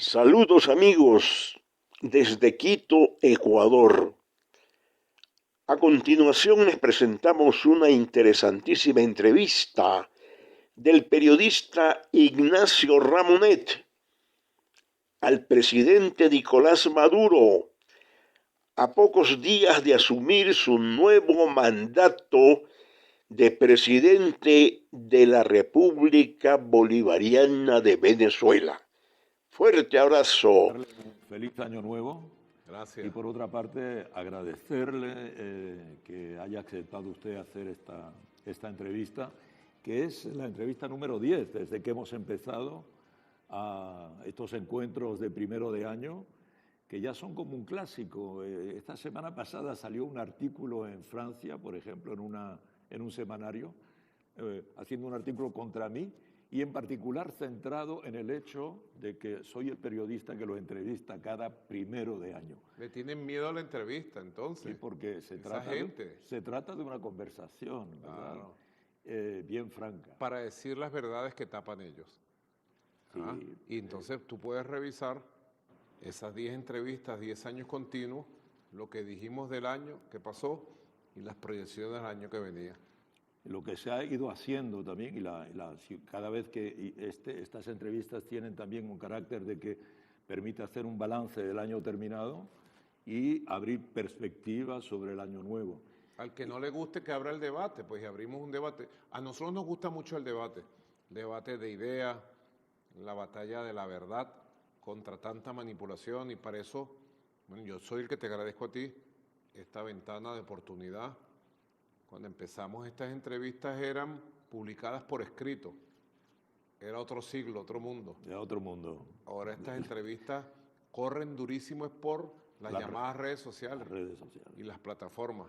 Saludos amigos desde Quito, Ecuador. A continuación les presentamos una interesantísima entrevista del periodista Ignacio Ramonet al presidente Nicolás Maduro a pocos días de asumir su nuevo mandato de presidente de la República Bolivariana de Venezuela. Fuerte abrazo. Feliz año nuevo. Gracias. Y por otra parte, agradecerle que haya aceptado usted hacer esta entrevista, que es la entrevista número 10 desde que hemos empezado a estos encuentros de primero de año, que ya son como un clásico. Esta semana pasada salió un artículo en Francia, por ejemplo, en un semanario, haciendo un artículo contra mí, y en particular centrado en el hecho de que soy el periodista que lo entrevista cada primero de año. Le tienen miedo a la entrevista, entonces. Sí, porque se trata de una conversación, ¿verdad? Claro. Bien franca. Para decir las verdades que tapan ellos. Sí, y entonces tú puedes revisar esas 10 entrevistas, 10 años continuos, lo que dijimos del año que pasó y las proyecciones del año que venía. Lo que se ha ido haciendo también, cada vez que estas entrevistas tienen también un carácter de que permite hacer un balance del año terminado y abrir perspectivas sobre el año nuevo. Al que no le guste que abra el debate, pues abrimos un debate. A nosotros nos gusta mucho el debate de ideas, la batalla de la verdad contra tanta manipulación, y para eso, bueno, yo soy el que te agradezco a ti esta ventana de oportunidad. Cuando empezamos estas entrevistas eran publicadas por escrito. Era otro siglo, otro mundo. Era otro mundo. Ahora estas entrevistas corren durísimo es por las llamadas redes sociales. Las redes sociales. Y las plataformas.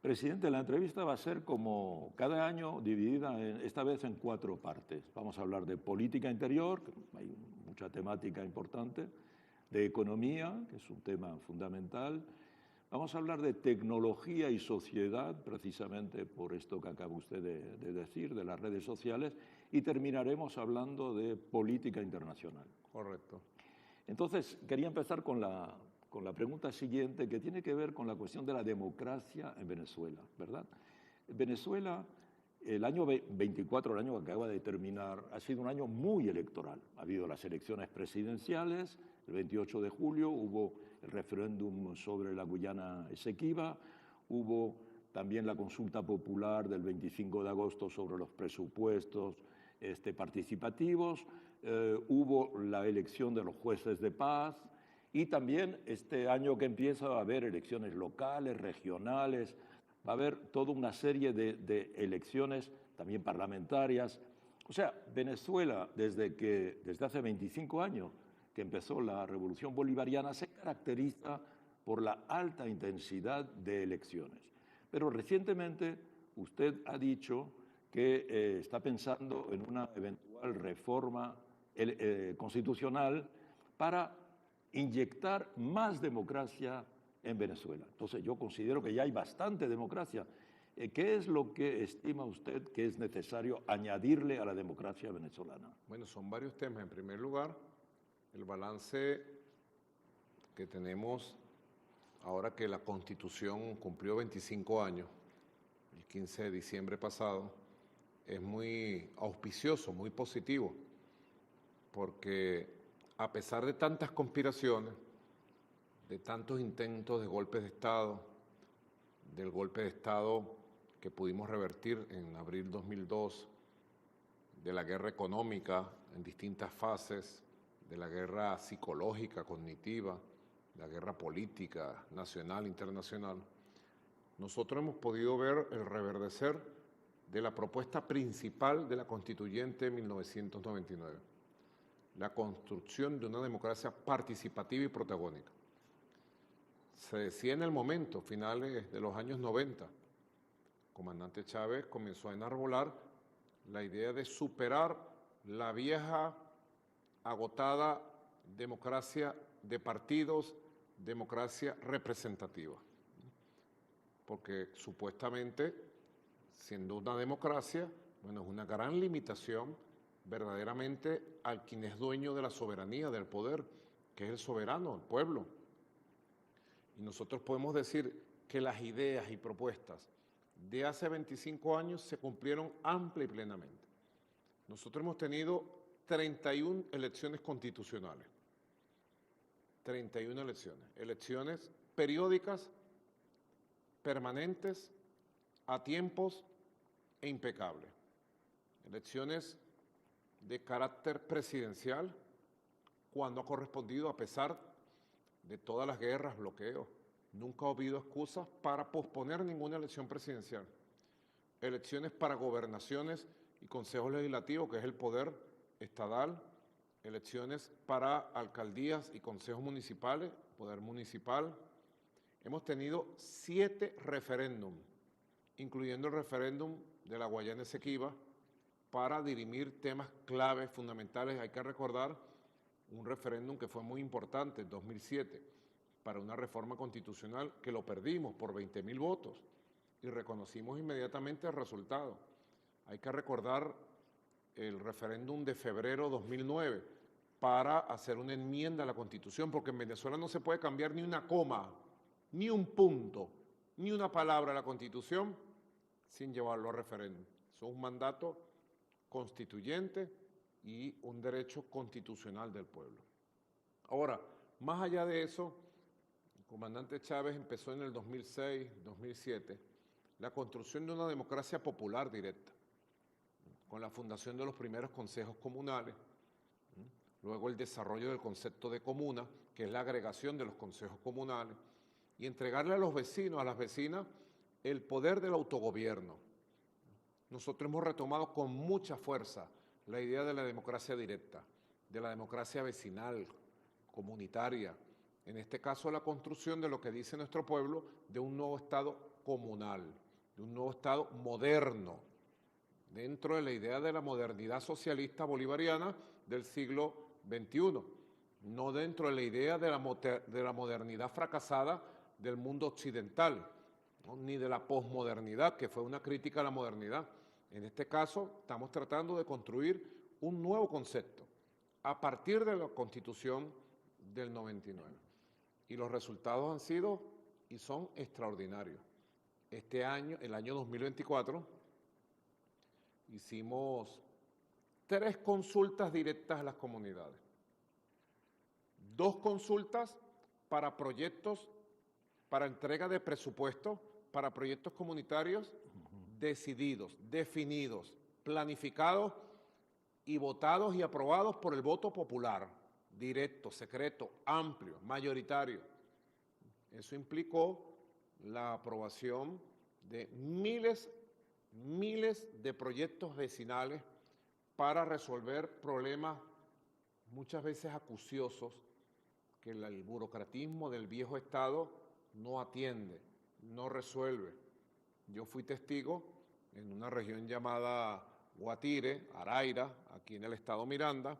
Presidente, la entrevista va a ser como cada año dividida esta vez en 4 partes. Vamos a hablar de política interior, que hay mucha temática importante, de economía, que es un tema fundamental. Vamos a hablar de tecnología y sociedad, precisamente por esto que acaba usted de decir, de las redes sociales, y terminaremos hablando de política internacional. Correcto. Entonces, quería empezar con la pregunta siguiente, que tiene que ver con la cuestión de la democracia en Venezuela, ¿verdad? Venezuela, el año 24, el año que acaba de terminar, ha sido un año muy electoral. Ha habido las elecciones presidenciales, el 28 de julio hubo el referéndum sobre la Guyana Esequiba, hubo también la consulta popular del 25 de agosto sobre los presupuestos participativos, hubo la elección de los jueces de paz, y también este año que empieza va a haber elecciones locales, regionales, va a haber toda una serie de elecciones también parlamentarias. O sea, Venezuela, desde hace 25 años que empezó la Revolución Bolivariana, se caracteriza por la alta intensidad de elecciones. Pero recientemente usted ha dicho que está pensando en una eventual reforma constitucional para inyectar más democracia en Venezuela. Entonces yo considero que ya hay bastante democracia. ¿Qué es lo que estima usted que es necesario añadirle a la democracia venezolana? Bueno, son varios temas. En primer lugar, el balance que tenemos ahora que la Constitución cumplió 25 años, el 15 de diciembre pasado, es muy auspicioso, muy positivo, porque a pesar de tantas conspiraciones, de tantos intentos de golpes de Estado, del golpe de Estado que pudimos revertir en abril 2002, de la guerra económica en distintas fases, de la guerra psicológica, cognitiva, la guerra política, nacional, internacional, nosotros hemos podido ver el reverdecer de la propuesta principal de la Constituyente de 1999. La construcción de una democracia participativa y protagónica. Se decía en el momento, finales de los años 90, comandante Chávez comenzó a enarbolar la idea de superar la vieja, agotada democracia de partidos, democracia representativa. Porque supuestamente, siendo una democracia, bueno, es una gran limitación verdaderamente al quien es dueño de la soberanía, del poder, que es el soberano, el pueblo. Y nosotros podemos decir que las ideas y propuestas de hace 25 años se cumplieron amplia y plenamente. Nosotros hemos tenido 31 elecciones constitucionales. 31 elecciones periódicas, permanentes, a tiempos e impecables. Elecciones de carácter presidencial, cuando ha correspondido, a pesar de todas las guerras, bloqueos. Nunca ha habido excusas para posponer ninguna elección presidencial. Elecciones para gobernaciones y consejos legislativos, que es el poder estatal. Elecciones para alcaldías y consejos municipales, poder municipal. Hemos tenido 7 referéndums, incluyendo el referéndum de la Guayana Esequiba, para dirimir temas claves, fundamentales. Hay que recordar un referéndum que fue muy importante en 2007 para una reforma constitucional que lo perdimos por 20.000 votos y reconocimos inmediatamente el resultado. Hay que recordar el referéndum de febrero de 2009 para hacer una enmienda a la Constitución, porque en Venezuela no se puede cambiar ni una coma, ni un punto, ni una palabra a la Constitución sin llevarlo a referéndum. Eso es un mandato constituyente y un derecho constitucional del pueblo. Ahora, más allá de eso, el comandante Chávez empezó en el 2006, 2007, la construcción de una democracia popular directa, con la fundación de los primeros consejos comunales, luego el desarrollo del concepto de comuna, que es la agregación de los consejos comunales, y entregarle a los vecinos, a las vecinas, el poder del autogobierno. Nosotros hemos retomado con mucha fuerza la idea de la democracia directa, de la democracia vecinal, comunitaria, en este caso la construcción de lo que dice nuestro pueblo, de un nuevo Estado comunal, de un nuevo Estado moderno, dentro de la idea de la modernidad socialista bolivariana del siglo XXI, no dentro de la idea de la modernidad fracasada del mundo occidental, ¿no? Ni de la posmodernidad, que fue una crítica a la modernidad. En este caso, estamos tratando de construir un nuevo concepto a partir de la Constitución del 99. Y los resultados han sido y son extraordinarios. Este año, el año 2024, hicimos 3 consultas directas a las comunidades. 2 consultas para proyectos, para entrega de presupuestos, para proyectos comunitarios decididos, definidos, planificados y votados y aprobados por el voto popular, directo, secreto, amplio, mayoritario. Eso implicó la aprobación de miles de proyectos vecinales para resolver problemas muchas veces acuciosos que el burocratismo del viejo Estado no atiende, no resuelve. Yo fui testigo en una región llamada Guatire, Araira, aquí en el estado Miranda,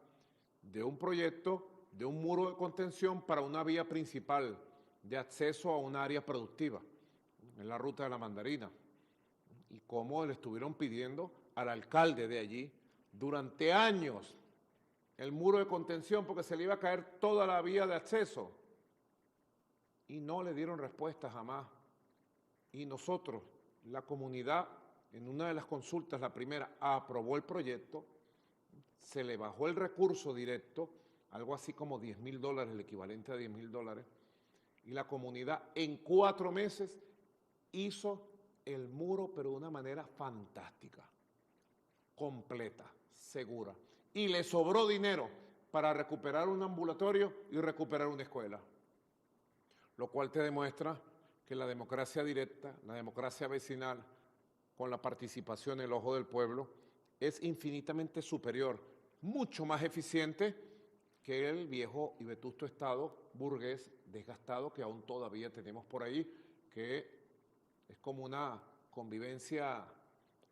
de un proyecto de un muro de contención para una vía principal de acceso a un área productiva, en la ruta de la Mandarina, y cómo le estuvieron pidiendo al alcalde de allí durante años el muro de contención porque se le iba a caer toda la vía de acceso, y no le dieron respuesta jamás. Y nosotros, la comunidad, en una de las consultas, la primera, aprobó el proyecto, se le bajó el recurso directo, algo así como $10.000, el equivalente a $10.000, y la comunidad en 4 meses hizo el muro, pero de una manera fantástica, completa, segura. Y le sobró dinero para recuperar un ambulatorio y recuperar una escuela, lo cual te demuestra que la democracia directa, la democracia vecinal, con la participación en el ojo del pueblo, es infinitamente superior, mucho más eficiente que el viejo y vetusto Estado burgués desgastado que aún todavía tenemos por ahí, que es como una convivencia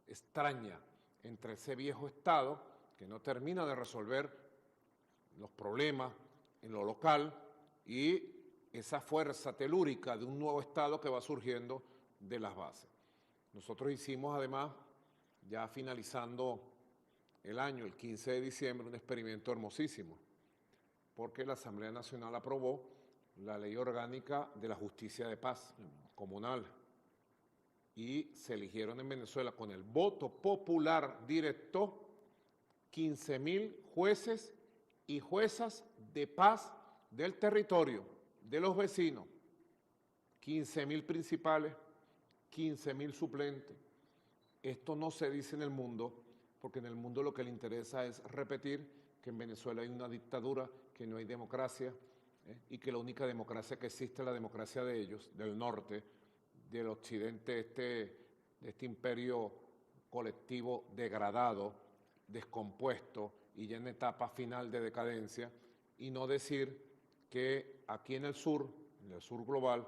extraña entre ese viejo Estado que no termina de resolver los problemas en lo local y esa fuerza telúrica de un nuevo Estado que va surgiendo de las bases. Nosotros hicimos además, ya finalizando el 15 de diciembre, un experimento hermosísimo, porque la Asamblea Nacional aprobó la Ley Orgánica de la Justicia de Paz comunal y se eligieron en Venezuela con el voto popular directo 15.000 jueces y juezas de paz del territorio, de los vecinos, 15.000 principales, 15.000 suplentes. Esto no se dice en el mundo, porque en el mundo lo que le interesa es repetir que en Venezuela hay una dictadura, que no hay democracia, y que la única democracia que existe es la democracia de ellos, del norte, del occidente, de este imperio colectivo degradado, descompuesto y ya en etapa final de decadencia, y no decir que aquí en el sur global,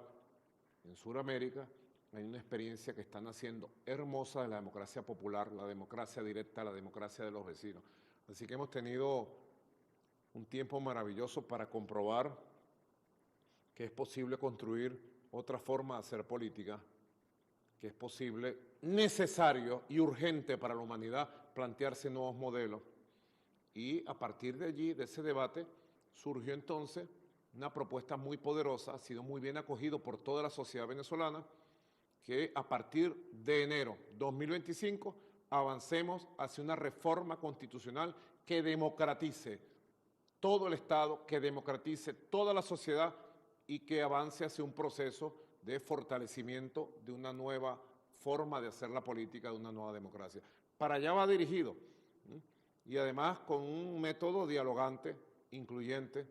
en Sudamérica, hay una experiencia que están haciendo hermosa de la democracia popular, la democracia directa, la democracia de los vecinos. Así que hemos tenido un tiempo maravilloso para comprobar que es posible construir otra forma de hacer política, que es posible, necesario y urgente para la humanidad plantearse nuevos modelos. Y a partir de allí, de ese debate, surgió entonces una propuesta muy poderosa, ha sido muy bien acogido por toda la sociedad venezolana, que a partir de enero 2025 avancemos hacia una reforma constitucional que democratice todo el Estado, que democratice toda la sociedad y que avance hacia un proceso de fortalecimiento de una nueva forma de hacer la política, de una nueva democracia. Para allá va dirigido, y además con un método dialogante, incluyente.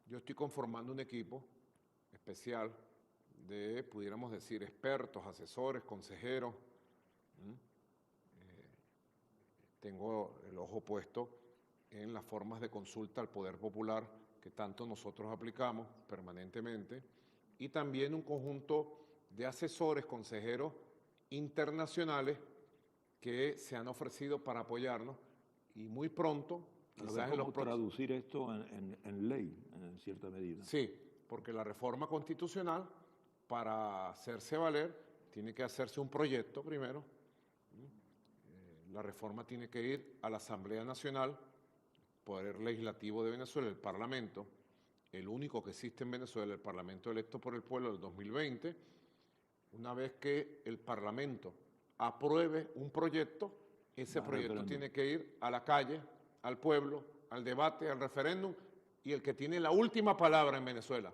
Yo estoy conformando un equipo especial de, pudiéramos decir, expertos, asesores, consejeros. Tengo el ojo puesto en las formas de consulta al poder popular que tanto nosotros aplicamos permanentemente, y también un conjunto de asesores, consejeros internacionales que se han ofrecido para apoyarnos, y muy pronto, quizás ¿cómo traducir esto en ley, en cierta medida? Sí, porque la reforma constitucional, para hacerse valer, tiene que hacerse un proyecto primero. La reforma tiene que ir a la Asamblea Nacional, Poder Legislativo de Venezuela, el Parlamento, el único que existe en Venezuela, el Parlamento electo por el pueblo del 2020. Una vez que el Parlamento apruebe un proyecto, ese proyecto tiene que ir a la calle, al pueblo, al debate, al referéndum, y el que tiene la última palabra en Venezuela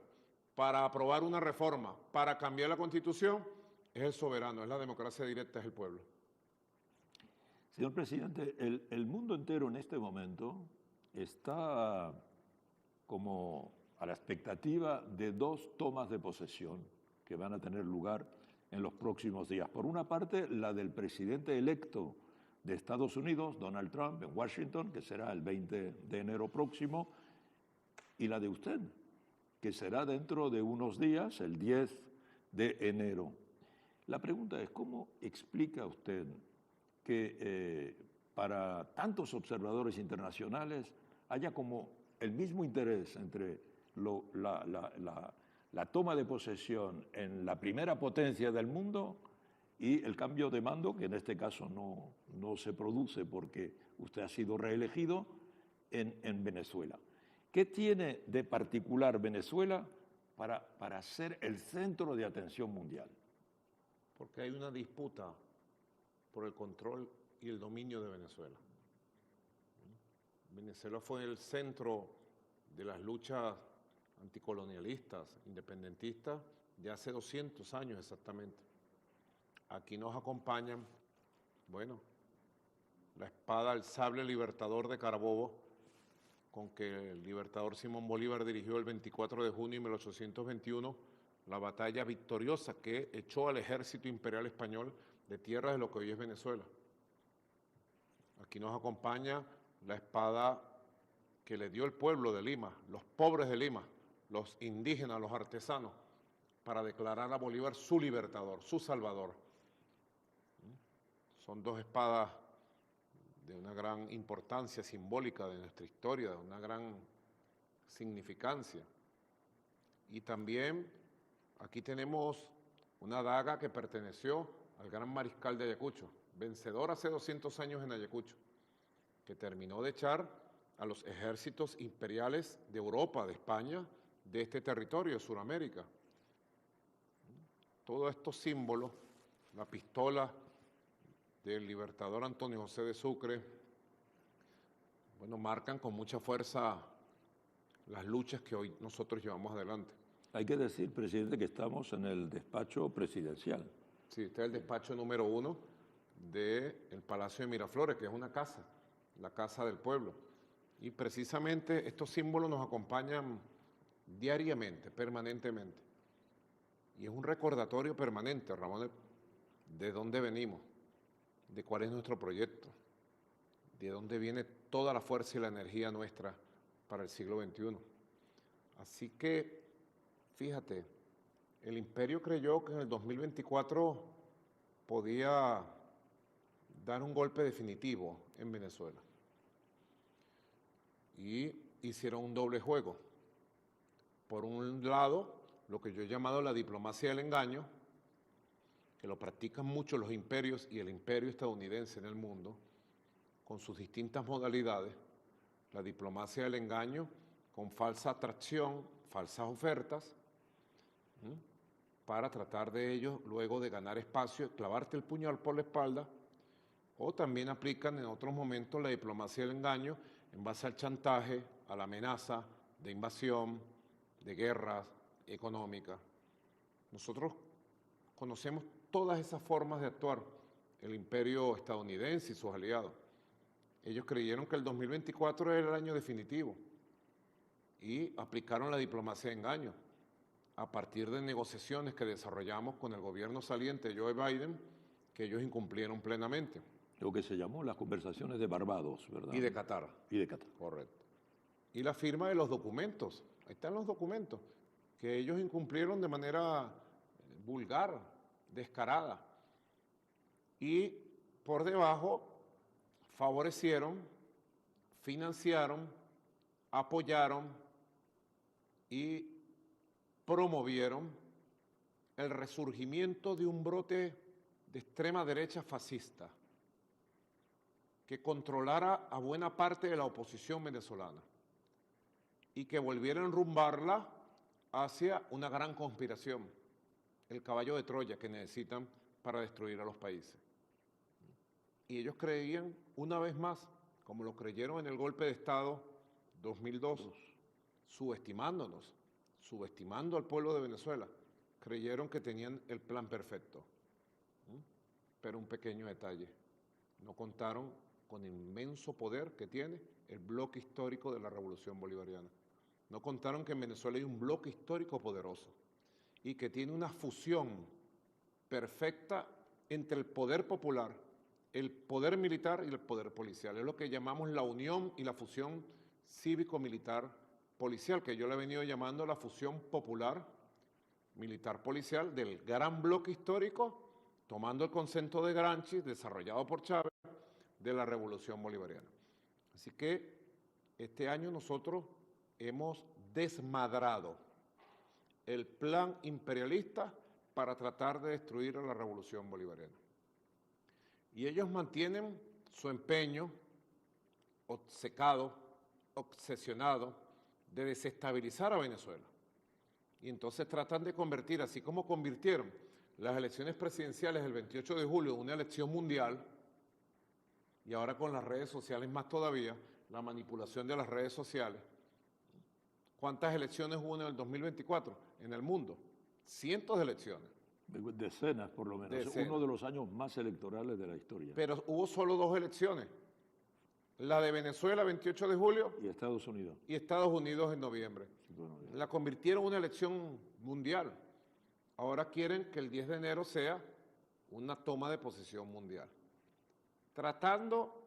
para aprobar una reforma, para cambiar la Constitución, es el soberano, es la democracia directa, es el pueblo. Señor presidente, el mundo entero en este momento está como a la expectativa de dos tomas de posesión que van a tener lugar en los próximos días. Por una parte, la del presidente electo de Estados Unidos, Donald Trump, en Washington, que será el 20 de enero próximo, y la de usted, que será dentro de unos días, el 10 de enero. La pregunta es, ¿cómo explica usted que para tantos observadores internacionales haya como el mismo interés entre la toma de posesión en la primera potencia del mundo y el cambio de mando, que en este caso no se produce porque usted ha sido reelegido en Venezuela? ¿Qué tiene de particular Venezuela para ser el centro de atención mundial? Porque hay una disputa por el control y el dominio de Venezuela. Venezuela fue el centro de las luchas anticolonialistas, independentistas, de hace 200 años exactamente. Aquí nos acompañan, bueno, la espada, el sable libertador de Carabobo, con que el libertador Simón Bolívar dirigió el 24 de junio de 1821 la batalla victoriosa que echó al ejército imperial español de tierras de lo que hoy es Venezuela. Aquí nos acompaña la espada que le dio el pueblo de Lima, los pobres de Lima, los indígenas, los artesanos, para declarar a Bolívar su libertador, su salvador. Son dos espadas de una gran importancia simbólica de nuestra historia, de una gran significancia. Y también aquí tenemos una daga que perteneció al gran mariscal de Ayacucho, vencedor hace 200 años en Ayacucho, que terminó de echar a los ejércitos imperiales de Europa, de España, de este territorio de Sudamérica. Todos estos símbolos, la pistola del libertador Antonio José de Sucre, bueno, marcan con mucha fuerza las luchas que hoy nosotros llevamos adelante. Hay que decir, presidente, que estamos en el despacho presidencial. Sí, este es el despacho número 1 del Palacio de Miraflores, que es una casa, la Casa del Pueblo. Y precisamente estos símbolos nos acompañan diariamente, permanentemente. Y es un recordatorio permanente, Ramón, de dónde venimos, de cuál es nuestro proyecto, de dónde viene toda la fuerza y la energía nuestra para el siglo XXI. Así que, fíjate, el imperio creyó que en el 2024 podía dar un golpe definitivo en Venezuela. Y hicieron un doble juego. Por un lado, lo que yo he llamado la diplomacia del engaño, que lo practican mucho los imperios y el imperio estadounidense en el mundo, con sus distintas modalidades, la diplomacia del engaño con falsa atracción, falsas ofertas, para tratar de ellos luego de ganar espacio, clavarte el puñal por la espalda, o también aplican en otros momentos la diplomacia del engaño en base al chantaje, a la amenaza de invasión, de guerras económicas. Nosotros conocemos todas esas formas de actuar, el imperio estadounidense y sus aliados. Ellos creyeron que el 2024 era el año definitivo y aplicaron la diplomacia de engaño a partir de negociaciones que desarrollamos con el gobierno saliente Joe Biden, que ellos incumplieron plenamente. Lo que se llamó las conversaciones de Barbados, ¿verdad? Y de Qatar. Y de Qatar. Correcto. Y la firma de los documentos. Ahí están los documentos, que ellos incumplieron de manera vulgar, descarada. Y por debajo favorecieron, financiaron, apoyaron y promovieron el resurgimiento de un brote de extrema derecha fascista que controlara a buena parte de la oposición venezolana y que volviera a enrumbarla hacia una gran conspiración, el caballo de Troya que necesitan para destruir a los países. Y ellos creían, una vez más, como lo creyeron en el golpe de Estado 2002, subestimándonos, subestimando al pueblo de Venezuela, creyeron que tenían el plan perfecto. Pero un pequeño detalle, no contaron con el inmenso poder que tiene el bloque histórico de la Revolución Bolivariana. No contaron que en Venezuela hay un bloque histórico poderoso y que tiene una fusión perfecta entre el poder popular, el poder militar y el poder policial. Es lo que llamamos la unión y la fusión cívico-militar policial, que yo le he venido llamando la fusión popular militar policial del gran bloque histórico, tomando el concepto de Gramsci, desarrollado por Chávez, de la Revolución Bolivariana. Así que este año nosotros hemos desmadrado el plan imperialista para tratar de destruir a la Revolución Bolivariana. Y ellos mantienen su empeño obcecado, obsesionado, de desestabilizar a Venezuela. Y entonces tratan de convertir, así como convirtieron las elecciones presidenciales del 28 de julio en una elección mundial, y ahora con las redes sociales más todavía, la manipulación de las redes sociales. ¿Cuántas elecciones hubo en el 2024 en el mundo? Cientos de elecciones. Decenas, por lo menos. Decenas. Uno de los años más electorales de la historia. Pero hubo solo 2 elecciones. La de Venezuela, 28 de julio. Y Estados Unidos. Y Estados Unidos en noviembre. La convirtieron en una elección mundial. Ahora quieren que el 10 de enero sea una toma de posesión mundial. Tratando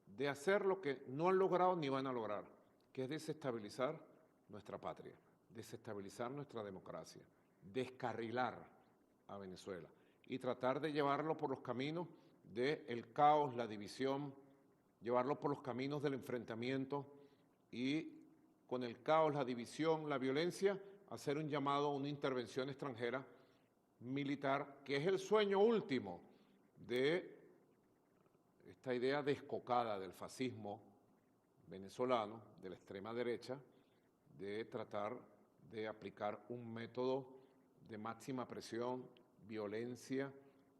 de hacer lo que no han logrado ni van a lograr, que es desestabilizar nuestra patria, desestabilizar nuestra democracia, descarrilar a Venezuela y tratar de llevarlo por los caminos del caos, la división, llevarlo por los caminos del enfrentamiento y con el caos, la división, la violencia, hacer un llamado a una intervención extranjera militar, que es el sueño último de esta idea descocada del fascismo venezolano, de la extrema derecha, de tratar de aplicar un método de máxima presión, violencia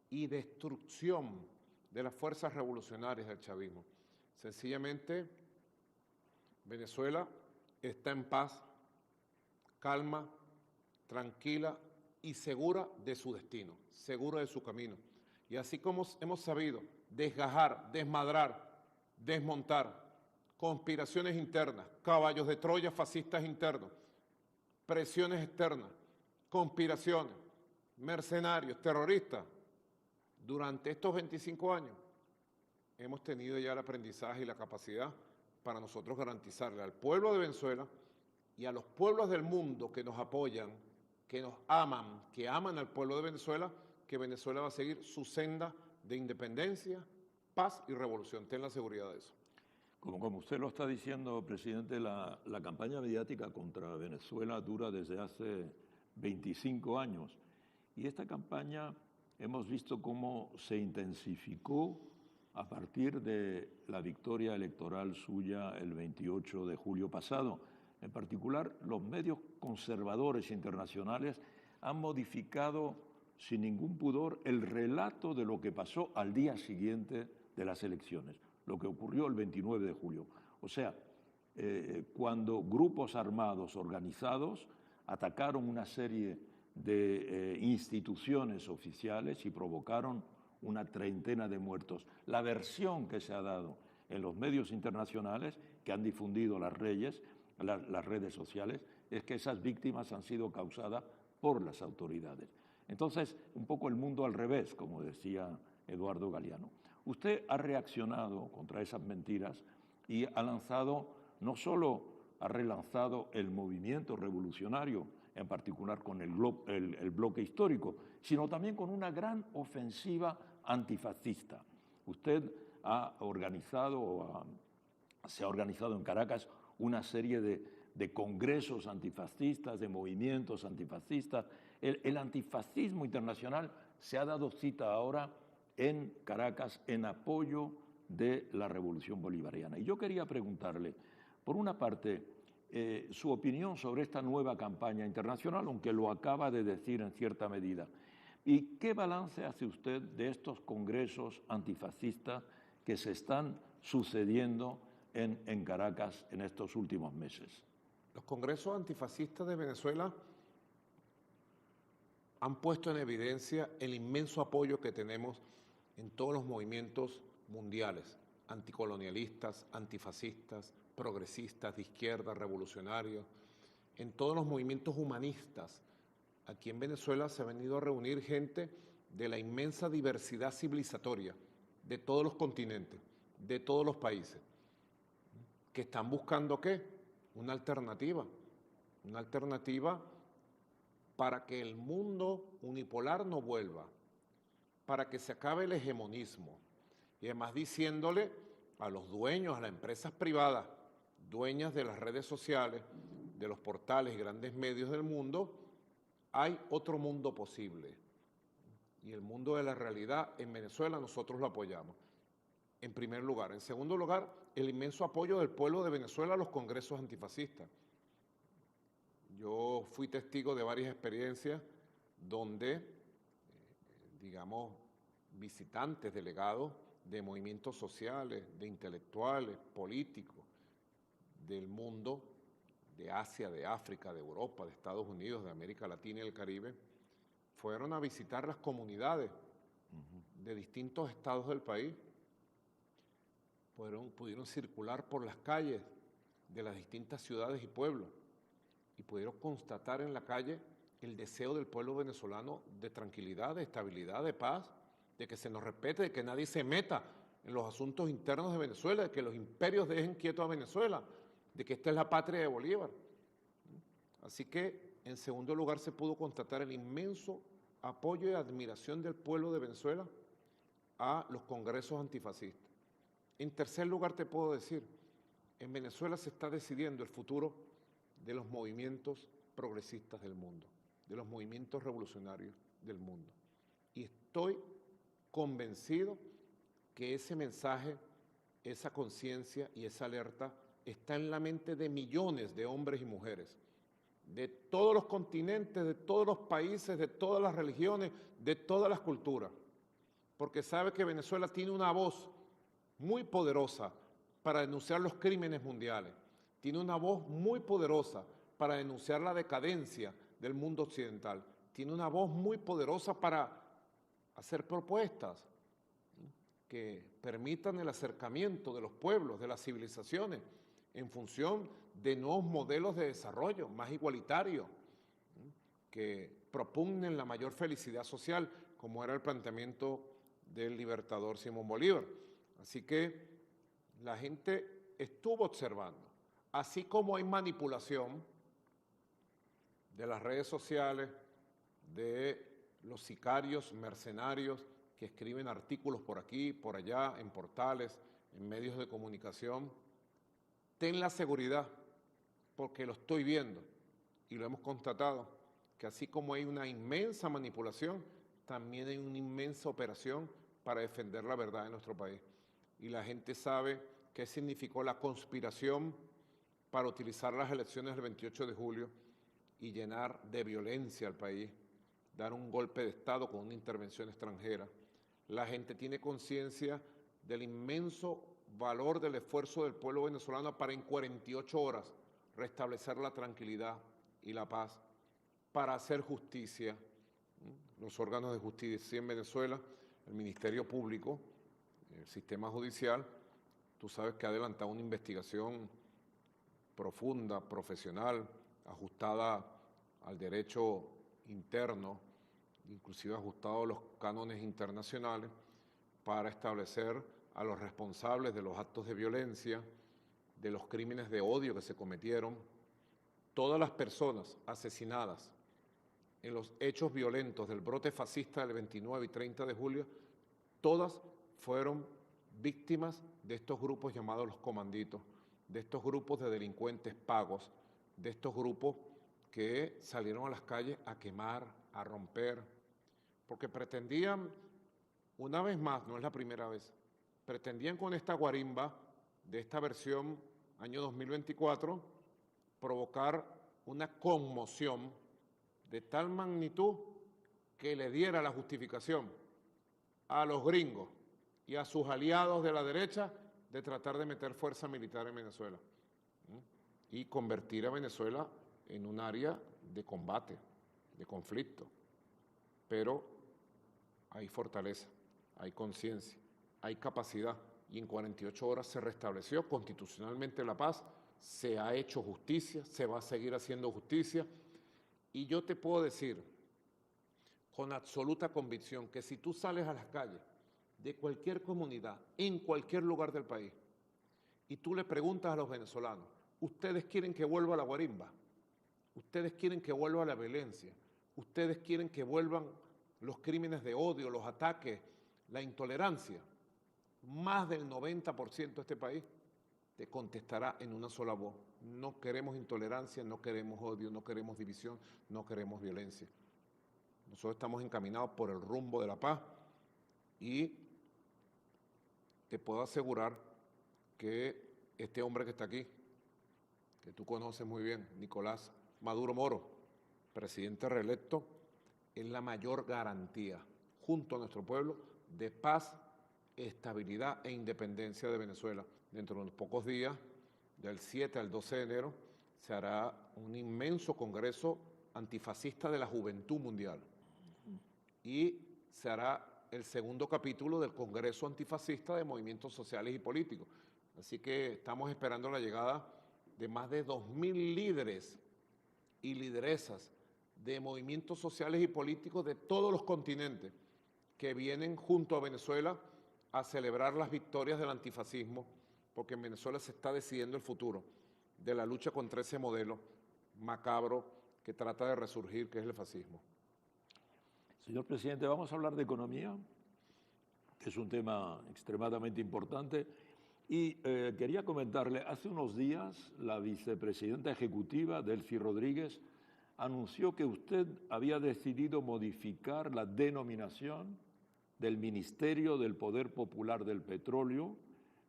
y destrucción de las fuerzas revolucionarias del chavismo. Sencillamente, Venezuela está en paz, calma, tranquila y segura de su destino, segura de su camino. Y así como hemos sabido desgajar, desmadrar, desmontar conspiraciones internas, caballos de Troya fascistas internos, presiones externas, conspiraciones, mercenarios, terroristas, durante estos 25 años hemos tenido ya el aprendizaje y la capacidad para nosotros garantizarle al pueblo de Venezuela y a los pueblos del mundo que nos apoyan, que nos aman, que aman al pueblo de Venezuela, que Venezuela va a seguir su senda de independencia, paz y revolución. Ten la seguridad de eso. Como usted lo está diciendo, presidente, la campaña mediática contra Venezuela dura desde hace 25 años. Y esta campaña hemos visto cómo se intensificó a partir de la victoria electoral suya el 28 de julio pasado. En particular, los medios conservadores internacionales han modificado sin ningún pudor el relato de lo que pasó al día siguiente de las elecciones, lo que ocurrió el 29 de julio. O sea, cuando grupos armados organizados atacaron una serie de instituciones oficiales y provocaron una treintena de muertos. La versión que se ha dado en los medios internacionales que han difundido las redes sociales es que esas víctimas han sido causadas por las autoridades. Entonces, un poco el mundo al revés, como decía Eduardo Galeano. Usted ha reaccionado contra esas mentiras y ha lanzado, no solo ha relanzado el movimiento revolucionario, en particular con el bloque histórico, sino también con una gran ofensiva antifascista. Usted se ha organizado en Caracas una serie de congresos antifascistas, de movimientos antifascistas. El antifascismo internacional se ha dado cita ahora en Caracas en apoyo de la revolución bolivariana. Y yo quería preguntarle, por una parte, su opinión sobre esta nueva campaña internacional, aunque lo acaba de decir en cierta medida. ¿Y qué balance hace usted de estos congresos antifascistas que se están sucediendo en Caracas en estos últimos meses? Los congresos antifascistas de Venezuela han puesto en evidencia el inmenso apoyo que tenemos en todos los movimientos mundiales, anticolonialistas, antifascistas, progresistas, de izquierda, revolucionarios, en todos los movimientos humanistas. Aquí en Venezuela se ha venido a reunir gente de la inmensa diversidad civilizatoria de todos los continentes, de todos los países, que están buscando ¿qué? Una alternativa para que el mundo unipolar no vuelva, para que se acabe el hegemonismo, y además diciéndole a los dueños, a las empresas privadas, dueñas de las redes sociales, de los portales y grandes medios del mundo, hay otro mundo posible. Y el mundo de la realidad en Venezuela nosotros lo apoyamos, en primer lugar. En segundo lugar, el inmenso apoyo del pueblo de Venezuela a los congresos antifascistas. Yo fui testigo de varias experiencias donde, digamos, visitantes, delegados de movimientos sociales, de intelectuales, políticos del mundo, de Asia, de África, de Europa, de Estados Unidos, de América Latina y el Caribe, fueron a visitar las comunidades de distintos estados del país, pudieron circular por las calles de las distintas ciudades y pueblos y pudieron constatar en la calle el deseo del pueblo venezolano de tranquilidad, de estabilidad, de paz, de que se nos respete, de que nadie se meta en los asuntos internos de Venezuela, de que los imperios dejen quieto a Venezuela, de que esta es la patria de Bolívar. Así que, en segundo lugar, se pudo constatar el inmenso apoyo y admiración del pueblo de Venezuela a los congresos antifascistas. En tercer lugar, te puedo decir, en Venezuela se está decidiendo el futuro de los movimientos progresistas del mundo, de los movimientos revolucionarios del mundo. Y estoy convencido que ese mensaje, esa conciencia y esa alerta está en la mente de millones de hombres y mujeres, de todos los continentes, de todos los países, de todas las religiones, de todas las culturas, porque sabe que Venezuela tiene una voz muy poderosa para denunciar los crímenes mundiales, tiene una voz muy poderosa para denunciar la decadencia del mundo occidental, tiene una voz muy poderosa para hacer propuestas que permitan el acercamiento de los pueblos, de las civilizaciones, en función de nuevos modelos de desarrollo más igualitarios, que propugnen la mayor felicidad social, como era el planteamiento del libertador Simón Bolívar. Así que la gente estuvo observando, así como hay manipulación de las redes sociales, de los sicarios, mercenarios, que escriben artículos por aquí, por allá, en portales, en medios de comunicación. Ten la seguridad, porque lo estoy viendo y lo hemos constatado, que así como hay una inmensa manipulación, también hay una inmensa operación para defender la verdad de nuestro país. Y la gente sabe qué significó la conspiración para utilizar las elecciones del 28 de julio y llenar de violencia al país, dar un golpe de Estado con una intervención extranjera. La gente tiene conciencia del inmenso valor del esfuerzo del pueblo venezolano para en 48 horas restablecer la tranquilidad y la paz, para hacer justicia. Los órganos de justicia en Venezuela, el Ministerio Público, el sistema judicial, tú sabes que ha adelantado una investigación profunda, profesional, ajustada al derecho interno, inclusive ajustado a los cánones internacionales, para establecer a los responsables de los actos de violencia, de los crímenes de odio que se cometieron. Todas las personas asesinadas en los hechos violentos del brote fascista del 29 y 30 de julio, todas fueron víctimas de estos grupos llamados los comanditos, de estos grupos de delincuentes pagos, de estos grupos que salieron a las calles a quemar, a romper, porque pretendían, una vez más, no es la primera vez, pretendían con esta guarimba de esta versión año 2024 provocar una conmoción de tal magnitud que le diera la justificación a los gringos y a sus aliados de la derecha de tratar de meter fuerza militar en Venezuela y convertir a Venezuela en un área de combate, de conflicto. Pero hay fortaleza, hay conciencia, hay capacidad, y en 48 horas se restableció constitucionalmente la paz, se ha hecho justicia, se va a seguir haciendo justicia, y yo te puedo decir con absoluta convicción que si tú sales a las calles de cualquier comunidad, en cualquier lugar del país, y tú le preguntas a los venezolanos, ¿ustedes quieren que vuelva la guarimba? ¿Ustedes quieren que vuelva la violencia? ¿Ustedes quieren que vuelvan los crímenes de odio, los ataques, la intolerancia? Más del 90% de este país te contestará en una sola voz: no queremos intolerancia, no queremos odio, no queremos división, no queremos violencia. Nosotros estamos encaminados por el rumbo de la paz y te puedo asegurar que este hombre que está aquí, que tú conoces muy bien, Nicolás Maduro Moro, presidente reelecto, es la mayor garantía, junto a nuestro pueblo, de paz, estabilidad e independencia de Venezuela. Dentro de unos pocos días, del 7 al 12 de enero, se hará un inmenso congreso antifascista de la juventud mundial y se hará el segundo capítulo del Congreso Antifascista de Movimientos Sociales y Políticos. Así que estamos esperando la llegada de más de 2.000 líderes y lideresas de movimientos sociales y políticos de todos los continentes que vienen junto a Venezuela a celebrar las victorias del antifascismo, porque en Venezuela se está decidiendo el futuro de la lucha contra ese modelo macabro que trata de resurgir, que es el fascismo. Señor presidente, vamos a hablar de economía, que es un tema extremadamente importante. Y quería comentarle, hace unos días la vicepresidenta ejecutiva, Delcy Rodríguez, anunció que usted había decidido modificar la denominación del Ministerio del Poder Popular del Petróleo,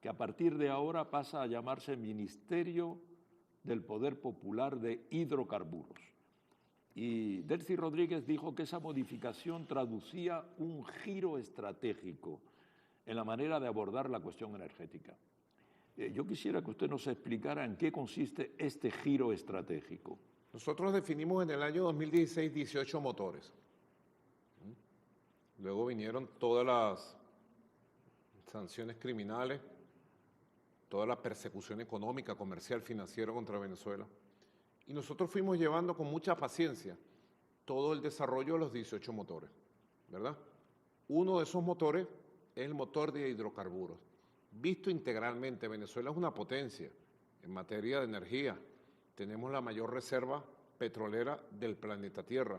que a partir de ahora pasa a llamarse Ministerio del Poder Popular de Hidrocarburos. Y Delcy Rodríguez dijo que esa modificación traducía un giro estratégico en la manera de abordar la cuestión energética. Yo quisiera que usted nos explicara en qué consiste este giro estratégico. Nosotros definimos en el año 2016 18 motores. Luego vinieron todas las sanciones criminales, toda la persecución económica, comercial, financiera contra Venezuela. Y nosotros fuimos llevando con mucha paciencia todo el desarrollo de los 18 motores, ¿verdad? Uno de esos motores es el motor de hidrocarburos. Visto integralmente, Venezuela es una potencia en materia de energía. Tenemos la mayor reserva petrolera del planeta Tierra.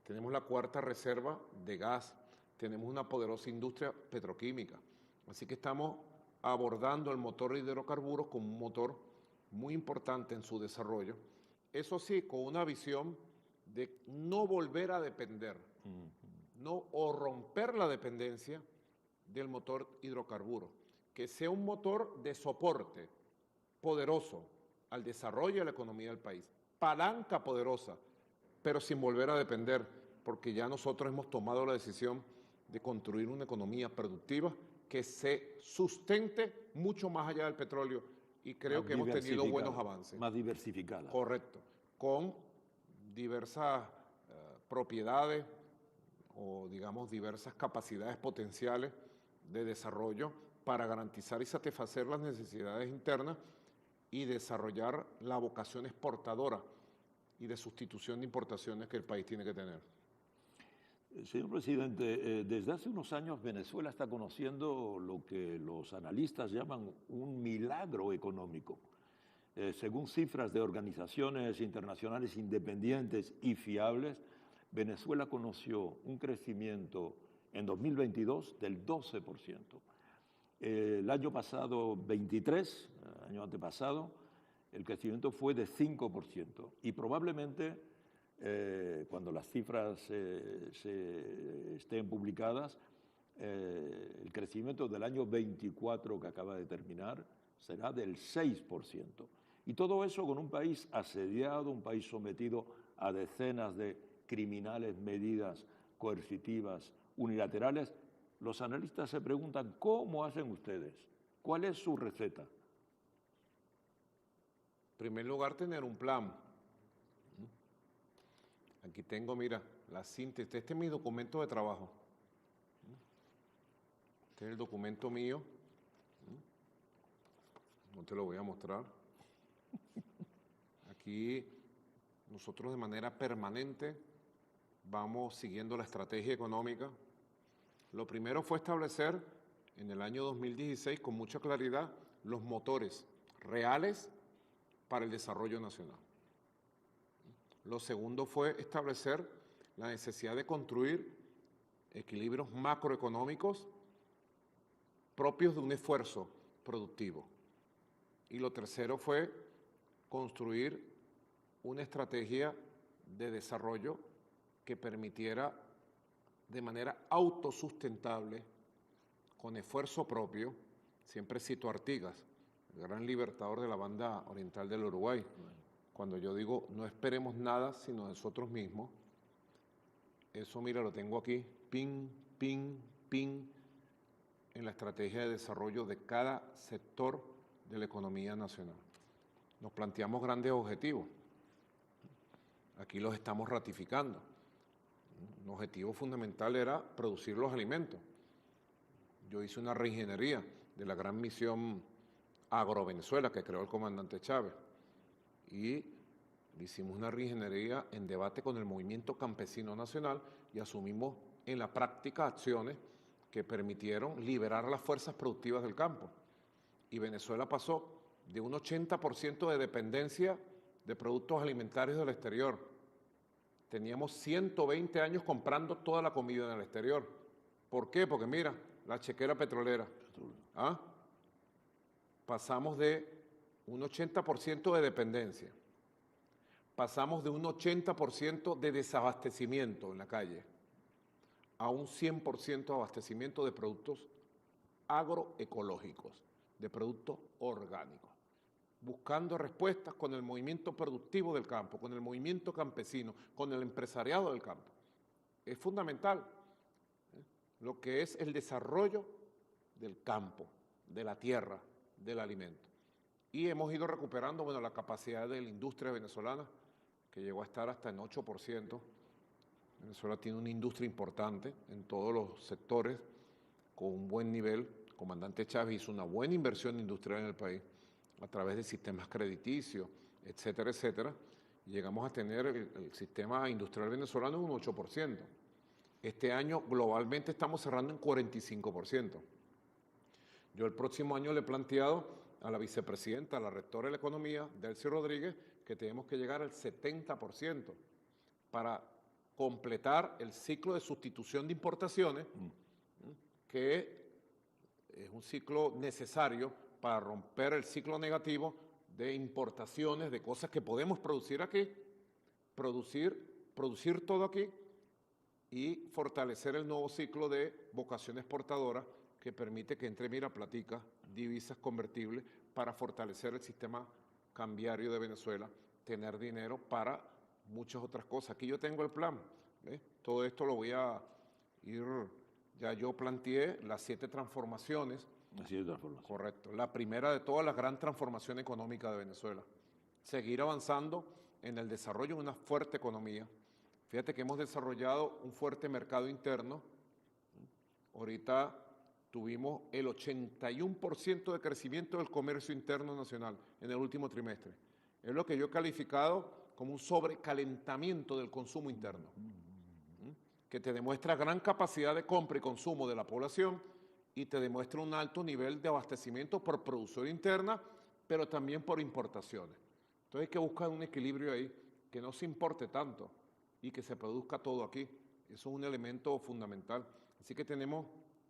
Tenemos la cuarta reserva de gas. Tenemos una poderosa industria petroquímica. Así que estamos abordando el motor de hidrocarburos como un motor muy importante en su desarrollo. Eso sí, con una visión de no volver a depender, o romper la dependencia del motor hidrocarburo, que sea un motor de soporte poderoso al desarrollo de la economía del país, palanca poderosa, pero sin volver a depender, porque ya nosotros hemos tomado la decisión de construir una economía productiva que se sustente mucho más allá del petróleo, y creo que hemos tenido buenos avances. Más diversificada. Correcto, con diversas propiedades o digamos diversas capacidades potenciales de desarrollo para garantizar y satisfacer las necesidades internas y desarrollar la vocación exportadora y de sustitución de importaciones que el país tiene que tener. Señor presidente, desde hace unos años Venezuela está conociendo lo que los analistas llaman un milagro económico. Según cifras de organizaciones internacionales independientes y fiables, Venezuela conoció un crecimiento en 2022 del 12%. El año pasado, 23, año antepasado, el crecimiento fue de 5%. Y probablemente, cuando las cifras estén publicadas, el crecimiento del año 24 que acaba de terminar será del 6%. Y todo eso con un país asediado, un país sometido a decenas de criminales medidas coercitivas unilaterales. Los analistas se preguntan, ¿cómo hacen ustedes? ¿Cuál es su receta? En primer lugar, tener un plan. Aquí tengo, mira, la síntesis. Este es mi documento de trabajo. Este es el documento mío. No te lo voy a mostrar. Aquí nosotros de manera permanente vamos siguiendo la estrategia económica. Lo primero fue establecer en el año 2016 con mucha claridad los motores reales para el desarrollo nacional. Lo segundo fue establecer la necesidad de construir equilibrios macroeconómicos propios de un esfuerzo productivo. Y lo tercero fue construir una estrategia de desarrollo que permitiera de manera autosustentable, con esfuerzo propio, siempre cito a Artigas, el gran libertador de la banda oriental del Uruguay, cuando yo digo no esperemos nada sino de nosotros mismos, eso mira lo tengo aquí, pin, pin, pin, en la estrategia de desarrollo de cada sector de la economía nacional. Nos planteamos grandes objetivos, aquí los estamos ratificando. Un objetivo fundamental era producir los alimentos. Yo hice una reingeniería de la gran misión Agrovenezuela que creó el comandante Chávez y hicimos una reingeniería en debate con el movimiento campesino nacional y asumimos en la práctica acciones que permitieron liberar las fuerzas productivas del campo. Y Venezuela pasó de un 80% de dependencia de productos alimentarios del exterior. Teníamos 120 años comprando toda la comida en el exterior. ¿Por qué? Porque mira, la chequera petrolera. ¿Ah? Pasamos de un 80% de dependencia. Pasamos de un 80% de desabastecimiento en la calle a un 100% de abastecimiento de productos agroecológicos, de productos orgánicos, buscando respuestas con el movimiento productivo del campo, con el movimiento campesino, con el empresariado del campo. Es fundamental lo que es el desarrollo del campo, de la tierra, del alimento. Y hemos ido recuperando, bueno, la capacidad de la industria venezolana, que llegó a estar hasta en 8%. Venezuela tiene una industria importante en todos los sectores, con un buen nivel. El comandante Chávez hizo una buena inversión industrial en el país a través de sistemas crediticios, etcétera, etcétera. Y llegamos a tener el sistema industrial venezolano en un 8%. Este año globalmente estamos cerrando en 45%. Yo el próximo año le he planteado a la vicepresidenta, a la rectora de la Economía, Delcy Rodríguez, que tenemos que llegar al 70% para completar el ciclo de sustitución de importaciones, que es un ciclo necesario para romper el ciclo negativo de importaciones, de cosas que podemos producir aquí, producir todo aquí y fortalecer el nuevo ciclo de vocación exportadora que permite que entre mira platica, divisas convertibles para fortalecer el sistema cambiario de Venezuela, tener dinero para muchas otras cosas. Aquí yo tengo el plan, ¿ves? Todo esto lo voy a ir, ya yo planteé las 7 transformaciones. Las 7 transformaciones. Correcto. La primera de todas, la gran transformación económica de Venezuela. Seguir avanzando en el desarrollo de una fuerte economía. Fíjate que hemos desarrollado un fuerte mercado interno. Ahorita tuvimos el 81% de crecimiento del comercio interno nacional en el último trimestre. Es lo que yo he calificado como un sobrecalentamiento del consumo interno, que te demuestra gran capacidad de compra y consumo de la población y te demuestra un alto nivel de abastecimiento por producción interna, pero también por importaciones. Entonces hay que buscar un equilibrio ahí, que no se importe tanto y que se produzca todo aquí. Eso es un elemento fundamental. Así que tenemos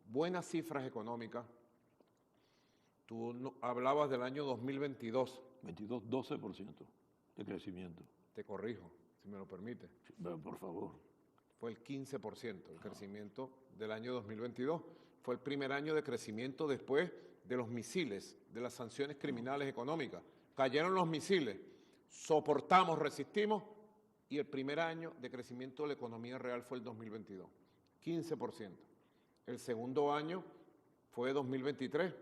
buenas cifras económicas. Tú hablabas del año 2022. 12% de crecimiento. Te corrijo, si me lo permite. Sí, pero por favor. Fue el 15% el crecimiento del año 2022. Fue el primer año de crecimiento después de los misiles, de las sanciones criminales económicas. Cayeron los misiles, soportamos, resistimos, y el primer año de crecimiento de la economía real fue el 2022, 15%. El segundo año fue 2023.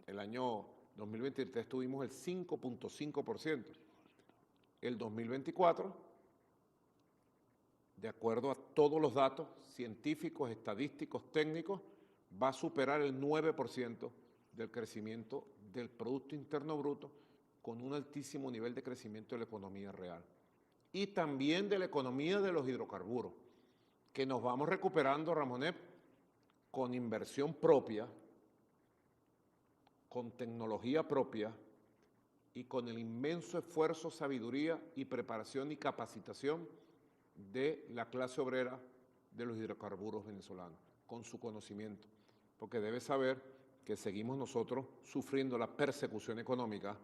El año 2023 tuvimos el 5.5%. El 2024, de acuerdo a todos los datos científicos, estadísticos, técnicos, va a superar el 9% del crecimiento del Producto Interno Bruto, con un altísimo nivel de crecimiento de la economía real. Y también de la economía de los hidrocarburos, que nos vamos recuperando, Ramonet, con inversión propia, con tecnología propia y con el inmenso esfuerzo, sabiduría y preparación y capacitación de la clase obrera de los hidrocarburos venezolanos, con su conocimiento. Porque debe saber que seguimos nosotros sufriendo la persecución económica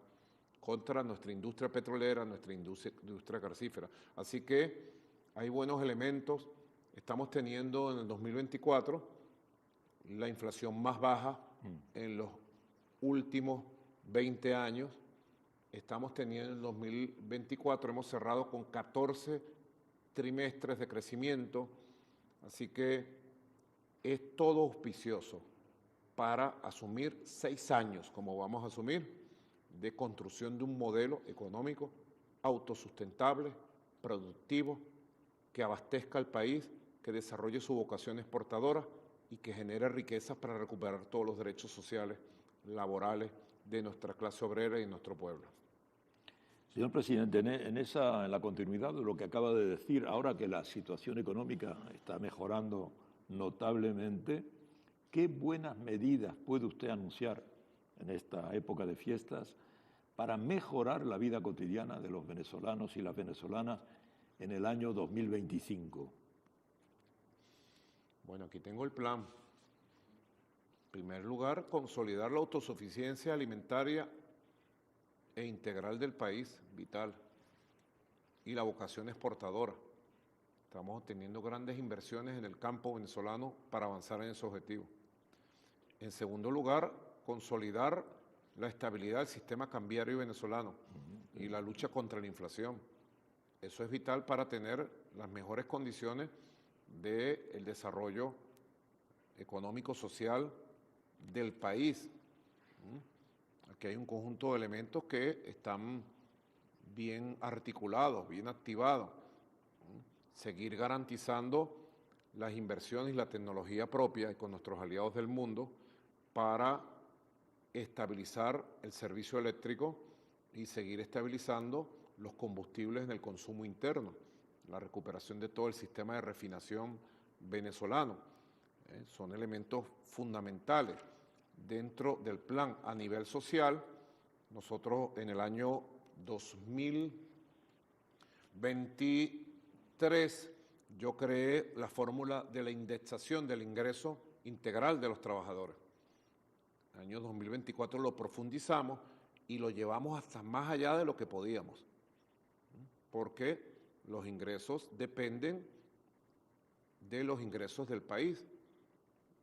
contra nuestra industria petrolera, nuestra industria carcífera. Así que hay buenos elementos. Estamos teniendo en el 2024 la inflación más baja en los últimos 20 años. Estamos teniendo en el 2024, hemos cerrado con 14 trimestres de crecimiento, así que es todo auspicioso para asumir 6 años, como vamos a asumir, de construcción de un modelo económico autosustentable, productivo, que abastezca al país, que desarrolle su vocación exportadora y que genere riquezas para recuperar todos los derechos sociales, laborales de nuestra clase obrera y de nuestro pueblo. Señor presidente, en la continuidad de lo que acaba de decir, ahora que la situación económica está mejorando notablemente, ¿qué buenas medidas puede usted anunciar en esta época de fiestas para mejorar la vida cotidiana de los venezolanos y las venezolanas en el año 2025? Bueno, aquí tengo el plan. En primer lugar, consolidar la autosuficiencia alimentaria e integral del país, vital, y la vocación exportadora. Estamos teniendo grandes inversiones en el campo venezolano para avanzar en ese objetivo. En segundo lugar, consolidar la estabilidad del sistema cambiario venezolano y la lucha contra la inflación. Eso es vital para tener las mejores condiciones del desarrollo económico, social del país. Aquí hay un conjunto de elementos que están bien articulados, bien activados. Seguir garantizando las inversiones y la tecnología propia y con nuestros aliados del mundo para estabilizar el servicio eléctrico y seguir estabilizando los combustibles en el consumo interno, la recuperación de todo el sistema de refinación venezolano. Son elementos fundamentales dentro del plan a nivel social. Nosotros en el año 2023 yo creé la fórmula de la indexación del ingreso integral de los trabajadores. En el año 2024 lo profundizamos y lo llevamos hasta más allá de lo que podíamos, porque los ingresos dependen de los ingresos del país.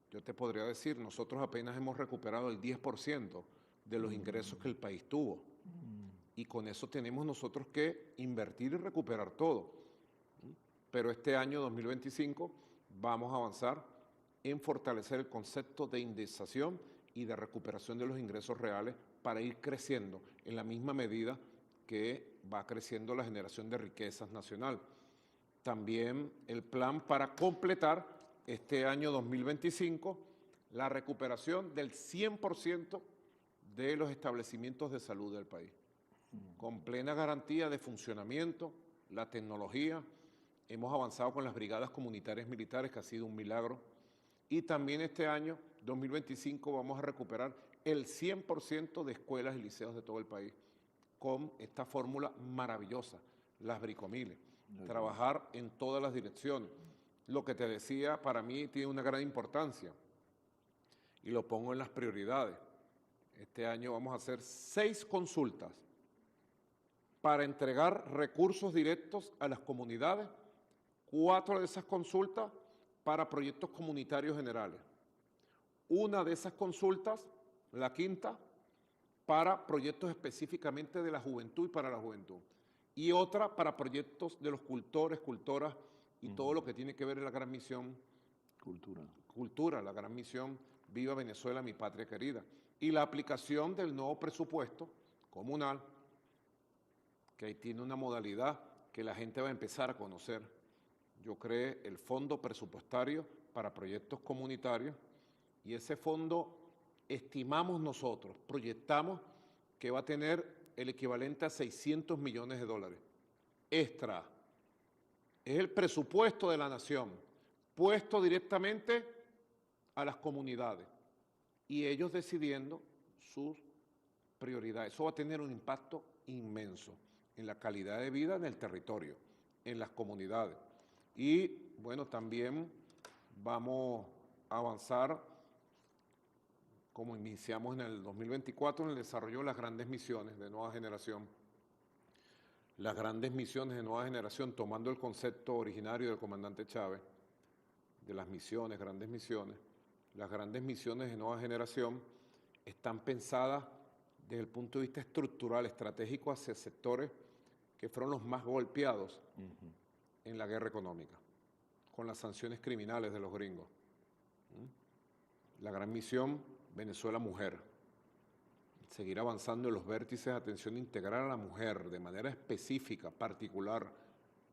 Yo te podría decir, nosotros apenas hemos recuperado el 10% de los ingresos que el país tuvo. Y con eso tenemos nosotros que invertir y recuperar todo. Pero este año 2025 vamos a avanzar en fortalecer el concepto de indexación y de recuperación de los ingresos reales para ir creciendo en la misma medida que va creciendo la generación de riquezas nacional. También el plan para completar este año 2025 la recuperación del 100% de los establecimientos de salud del país, con plena garantía de funcionamiento, la tecnología. Hemos avanzado con las brigadas comunitarias militares, que ha sido un milagro, y también este año 2025 vamos a recuperar el 100% de escuelas y liceos de todo el país, con esta fórmula maravillosa, las bricomiles, trabajar en todas las direcciones. Lo que te decía, para mí tiene una gran importancia y lo pongo en las prioridades. Este año vamos a hacer 6 consultas para entregar recursos directos a las comunidades, 4 de esas consultas para proyectos comunitarios generales. Una de esas consultas, la quinta, para proyectos específicamente de la juventud y para la juventud. Y otra para proyectos de los cultores, cultoras y todo lo que tiene que ver en la gran misión Cultura, la gran misión Viva Venezuela, mi patria querida. Y la aplicación del nuevo presupuesto comunal, que ahí tiene una modalidad que la gente va a empezar a conocer. Yo creé el fondo presupuestario para proyectos comunitarios y ese fondo estimamos nosotros, proyectamos que va a tener el equivalente a $600 millones extra. Es el presupuesto de la nación, puesto directamente a las comunidades y ellos decidiendo sus prioridades. Eso va a tener un impacto inmenso en la calidad de vida en el territorio, en las comunidades. Y bueno, también vamos a avanzar, como iniciamos en el 2024, en el desarrollo de las grandes misiones de nueva generación. Las grandes misiones de nueva generación, tomando el concepto originario del comandante Chávez, de las misiones, grandes misiones. Las grandes misiones de nueva generación están pensadas desde el punto de vista estructural, estratégico, hacia sectores que fueron los más golpeados en la guerra económica, con las sanciones criminales de los gringos. La gran misión Venezuela Mujer, seguir avanzando en los vértices de atención integral a la mujer de manera específica, particular,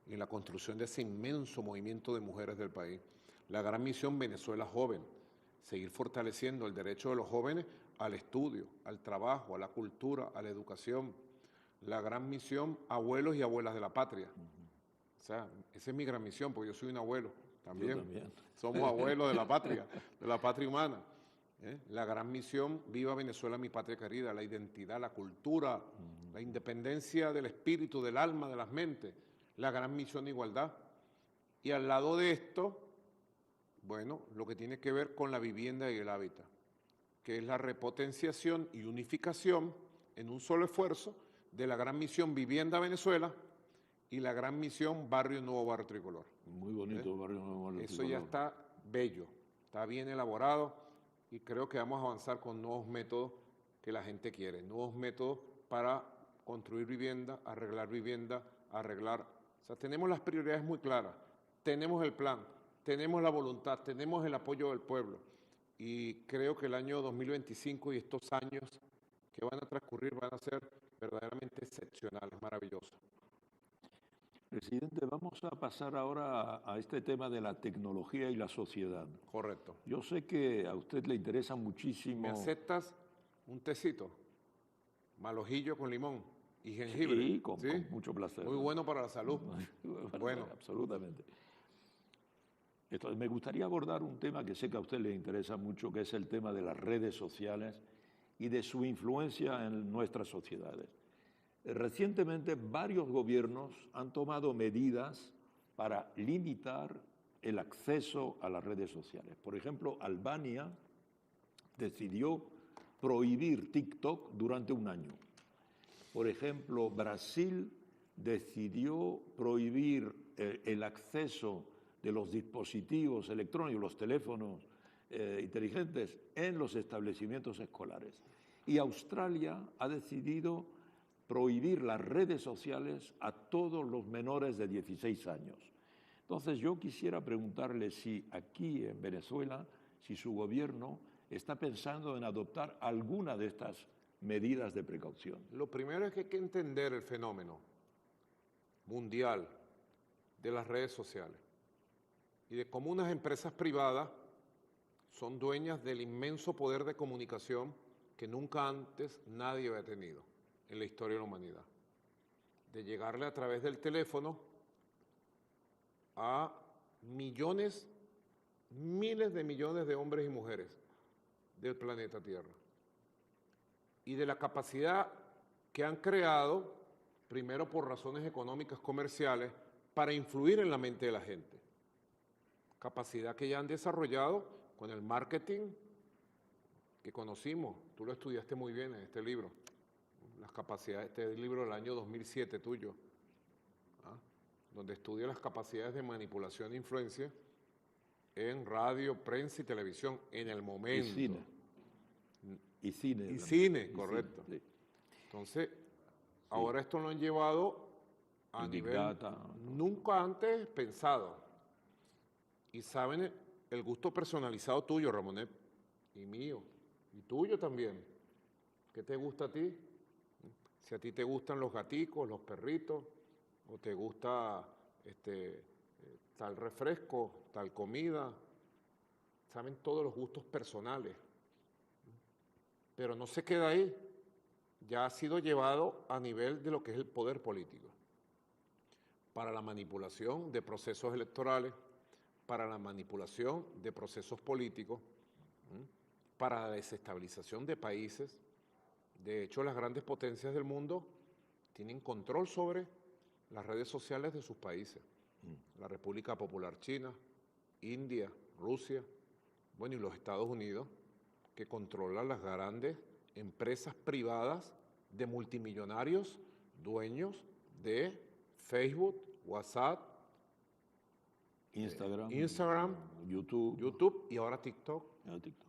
en la construcción de ese inmenso movimiento de mujeres del país. La gran misión Venezuela Joven, seguir fortaleciendo el derecho de los jóvenes al estudio, al trabajo, a la cultura, a la educación. La gran misión Abuelos y Abuelas de la Patria. O sea, esa es mi gran misión, porque yo soy un abuelo también. Yo también. Somos abuelos de la patria humana. La gran misión Viva Venezuela, mi patria querida, la identidad, la cultura, la independencia del espíritu, del alma, de las mentes, la gran misión Igualdad. Y al lado de esto, bueno, lo que tiene que ver con la vivienda y el hábitat, que es la repotenciación y unificación en un solo esfuerzo de la gran misión Vivienda Venezuela y la gran misión Barrio Nuevo, Barrio Tricolor. Muy bonito, Barrio Nuevo. Barrio Eso ya Tricolor. está bello, está bien elaborado y creo que vamos a avanzar con nuevos métodos que la gente quiere, nuevos métodos para construir vivienda, arreglar. O sea, tenemos las prioridades muy claras, tenemos el plan, tenemos la voluntad, tenemos el apoyo del pueblo y creo que el año 2025 y estos años que van a transcurrir van a ser verdaderamente excepcionales, maravillosos. Presidente, vamos a pasar ahora a este tema de la tecnología y la sociedad. Correcto. Yo sé que a usted le interesa muchísimo. ¿Me aceptas un tecito? Malojillo con limón y jengibre. Sí, con mucho placer. Muy bueno para la salud. Bueno. Absolutamente. Entonces, me gustaría abordar un tema que sé que a usted le interesa mucho, que es el tema de las redes sociales y de su influencia en nuestras sociedades. Recientemente, varios gobiernos han tomado medidas para limitar el acceso a las redes sociales. Por ejemplo, Albania decidió prohibir TikTok durante un año. Por ejemplo, Brasil decidió prohibir el acceso de los dispositivos electrónicos, los teléfonos inteligentes en los establecimientos escolares. Y Australia ha decidido prohibir las redes sociales a todos los menores de 16 años. Entonces yo quisiera preguntarle si aquí en Venezuela, si su gobierno está pensando en adoptar alguna de estas medidas de precaución. Lo primero es que hay que entender el fenómeno mundial de las redes sociales y de cómo unas empresas privadas son dueñas del inmenso poder de comunicación que nunca antes nadie había tenido en la historia de la humanidad. De llegarle a través del teléfono a millones, miles de millones de hombres y mujeres del planeta Tierra. Y de la capacidad que han creado, primero por razones económicas comerciales, para influir en la mente de la gente. Capacidad que ya han desarrollado con el marketing que conocimos. Tú lo estudiaste muy bien en este libro. Las capacidades, este libro del año 2007 tuyo, donde estudia las capacidades de manipulación e influencia en radio, prensa y televisión en el momento. Y cine. Y cine. Y cine, correcto. Cine, sí. Entonces, ahora esto lo han llevado a nivel nunca antes pensado. Y saben el gusto personalizado tuyo, Ramonet, y mío, y tuyo también. ¿Qué te gusta a ti? Si a ti te gustan los gaticos, los perritos, o te gusta tal refresco, tal comida, saben todos los gustos personales. Pero no se queda ahí, ya ha sido llevado a nivel de lo que es el poder político, para la manipulación de procesos electorales, para la manipulación de procesos políticos, para la desestabilización de países. De hecho, las grandes potencias del mundo tienen control sobre las redes sociales de sus países. La República Popular China, India, Rusia, bueno, y los Estados Unidos, que controlan las grandes empresas privadas de multimillonarios, dueños de Facebook, WhatsApp, Instagram, YouTube y ahora TikTok.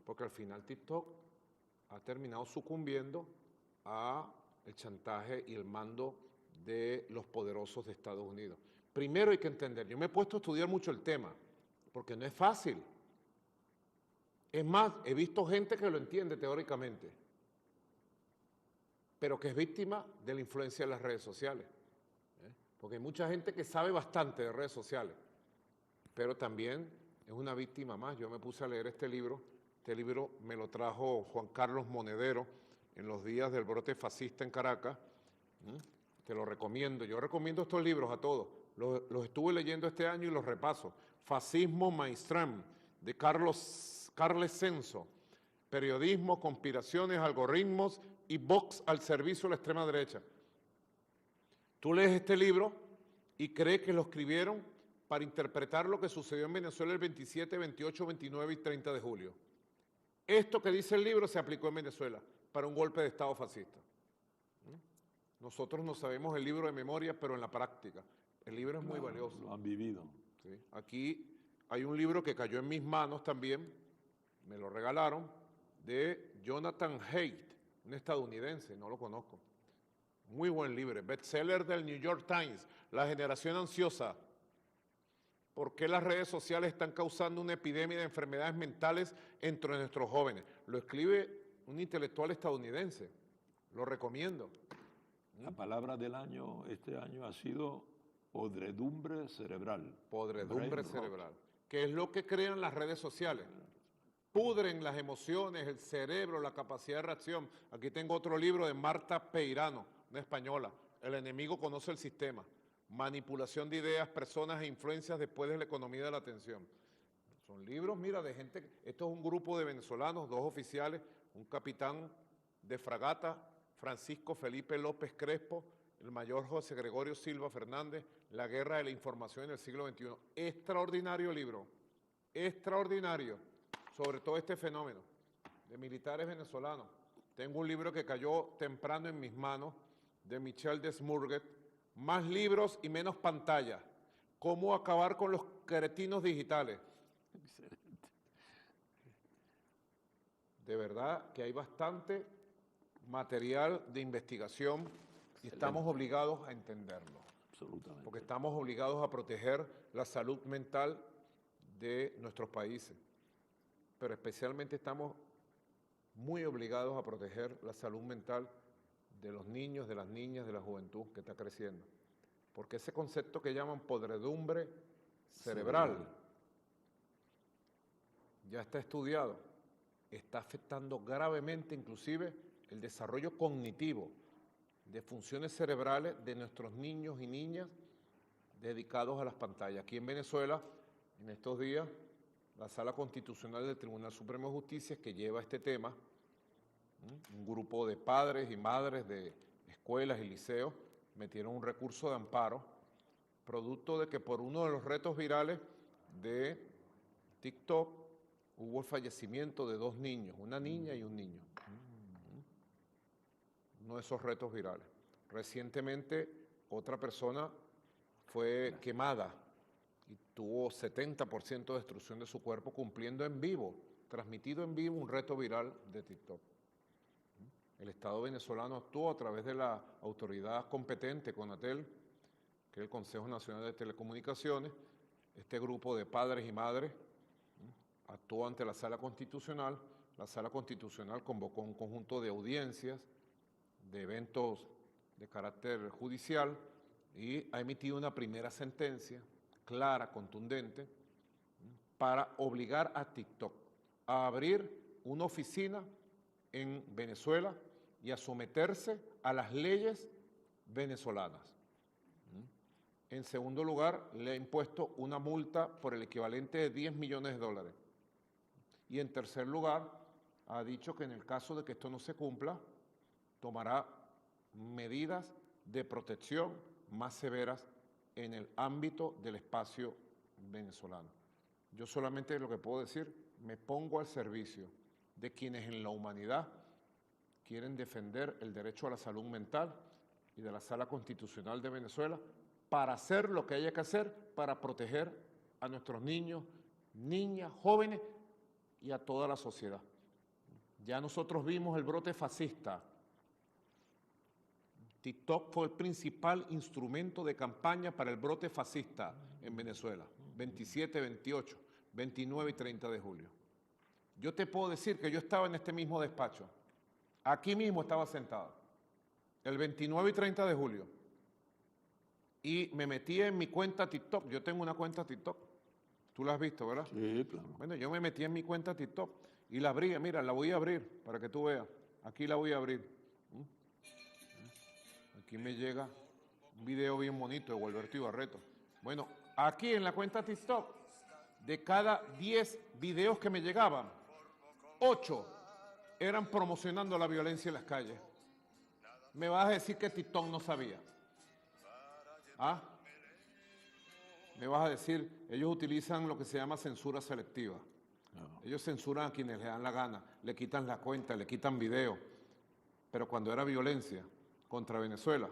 Porque al final TikTok ha terminado sucumbiendo a el chantaje y el mando de los poderosos de Estados Unidos. Primero hay que entender, yo me he puesto a estudiar mucho el tema, porque no es fácil. Es más, he visto gente que lo entiende teóricamente, pero que es víctima de la influencia de las redes sociales. Porque hay mucha gente que sabe bastante de redes sociales, pero también es una víctima más. Yo me puse a leer este libro me lo trajo Juan Carlos Monedero en los días del brote fascista en Caracas. Te lo recomiendo, yo recomiendo estos libros a todos, los estuve leyendo este año y los repaso. Fascismo Mainstream, de Carles Censo, periodismo, conspiraciones, algoritmos y Vox al servicio de la extrema derecha. Tú lees este libro y crees que lo escribieron para interpretar lo que sucedió en Venezuela el 27, 28, 29 y 30 de julio. Esto que dice el libro se aplicó en Venezuela para un golpe de Estado fascista. Nosotros no sabemos el libro de memoria, pero en la práctica. El libro es muy Claro, valioso. lo han vivido. ¿Sí? Aquí hay un libro que cayó en mis manos también, me lo regalaron, de Jonathan Haidt, un estadounidense, no lo conozco. Muy buen libro, bestseller del New York Times, La generación ansiosa. ¿Por qué las redes sociales están causando una epidemia de enfermedades mentales entre nuestros jóvenes? Lo escribe un intelectual estadounidense, lo recomiendo. La palabra del año, este año, ha sido podredumbre cerebral. Podredumbre Brain rot. cerebral, que es lo que crean las redes sociales. Pudren las emociones, el cerebro, la capacidad de reacción. Aquí tengo otro libro de Marta Peirano, una española. El enemigo conoce el sistema. Manipulación de ideas, personas e influencias después de la economía de la atención. Son libros, mira, de gente. Esto es un grupo de venezolanos, 2 oficiales, un capitán de fragata, Francisco Felipe López Crespo, el mayor José Gregorio Silva Fernández, La guerra de la información en el siglo XXI. Extraordinario libro, extraordinario, sobre todo este fenómeno de militares venezolanos. Tengo un libro que cayó temprano en mis manos, de Michel Desmourguet, Más libros y menos pantalla, cómo acabar con los cretinos digitales. De verdad que hay bastante material de investigación y estamos obligados a entenderlo. Absolutamente. Porque estamos obligados a proteger la salud mental de nuestros países. Pero especialmente estamos muy obligados a proteger la salud mental de los niños, de las niñas, de la juventud que está creciendo. Porque ese concepto que llaman podredumbre cerebral ya está estudiado, está afectando gravemente inclusive el desarrollo cognitivo de funciones cerebrales de nuestros niños y niñas dedicados a las pantallas. Aquí en Venezuela, en estos días, la Sala Constitucional del Tribunal Supremo de Justicia, que lleva este tema, un grupo de padres y madres de escuelas y liceos metieron un recurso de amparo, producto de que por uno de los retos virales de TikTok hubo el fallecimiento de 2 niños, una niña y un niño. Uno de esos retos virales. Recientemente otra persona fue quemada y tuvo 70% de destrucción de su cuerpo cumpliendo en vivo, transmitido en vivo un reto viral de TikTok. El Estado venezolano actuó a través de la autoridad competente, CONATEL, que es el Consejo Nacional de Telecomunicaciones. Este grupo de padres y madres actuó ante la Sala Constitucional. La Sala Constitucional convocó un conjunto de audiencias, de eventos de carácter judicial, y ha emitido una primera sentencia clara, contundente, para obligar a TikTok a abrir una oficina en Venezuela y a someterse a las leyes venezolanas. En segundo lugar, le ha impuesto una multa por el equivalente de $10 millones. Y en tercer lugar, ha dicho que en el caso de que esto no se cumpla, tomará medidas de protección más severas en el ámbito del espacio venezolano. Yo solamente lo que puedo decir, me pongo al servicio de quienes en la humanidad quieren defender el derecho a la salud mental y de la Sala Constitucional de Venezuela para hacer lo que haya que hacer para proteger a nuestros niños, niñas, jóvenes y a toda la sociedad. Ya nosotros vimos el brote fascista. TikTok fue el principal instrumento de campaña para el brote fascista en Venezuela, 27, 28, 29 y 30 de julio. Yo te puedo decir que yo estaba en este mismo despacho, aquí mismo estaba sentado, el 29 y 30 de julio, y me metí en mi cuenta TikTok. Yo tengo una cuenta TikTok, tú la has visto, ¿verdad? Sí, claro. Bueno, yo me metí en mi cuenta TikTok y la abrí, mira, la voy a abrir para que tú veas, aquí la voy a abrir. Aquí me llega un video bien bonito de Gualberto Ibarreto. Bueno, aquí en la cuenta TikTok, de cada 10 videos que me llegaban, 8 eran promocionando la violencia en las calles. ¿Me vas a decir que TikTok no sabía? ¿Ah? Me vas a decir, ellos utilizan lo que se llama censura selectiva. Ellos censuran a quienes les dan la gana, le quitan la cuenta, le quitan video. Pero cuando era violencia contra Venezuela,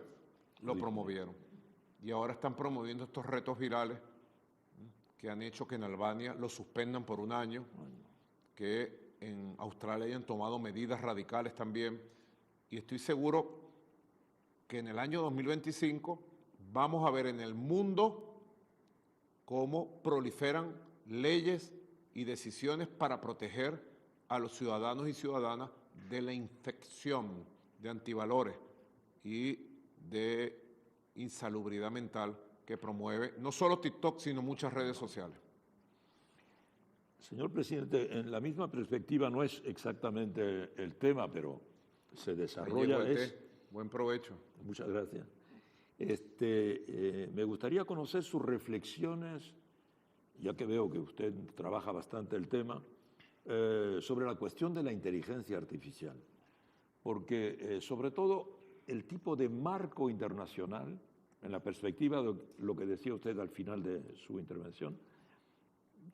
lo promovieron. y ahora están promoviendo estos retos virales que han hecho que en Albania lo suspendan por un año, que en Australia hayan tomado medidas radicales también, y estoy seguro que en el año 2025 vamos a ver en el mundo cómo proliferan leyes y decisiones para proteger a los ciudadanos y ciudadanas de la infección de antivalores y de insalubridad mental que promueve no solo TikTok, sino muchas redes sociales. Señor presidente, en la misma perspectiva no es exactamente el tema, pero se desarrolla. Buen provecho. Muchas gracias. Me gustaría conocer sus reflexiones, ya que veo que usted trabaja bastante el tema, sobre la cuestión de la inteligencia artificial, porque sobre todo el tipo de marco internacional, en la perspectiva de lo que decía usted al final de su intervención,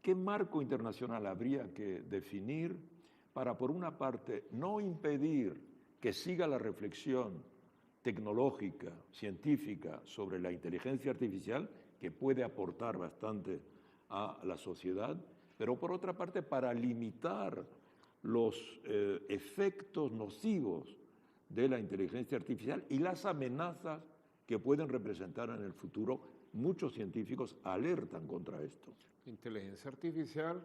¿qué marco internacional habría que definir para, por una parte, no impedir que siga la reflexión tecnológica, científica sobre la inteligencia artificial, que puede aportar bastante a la sociedad, pero por otra parte para limitar los efectos nocivos de la inteligencia artificial y las amenazas que pueden representar en el futuro? Muchos científicos alertan contra esto. Inteligencia artificial,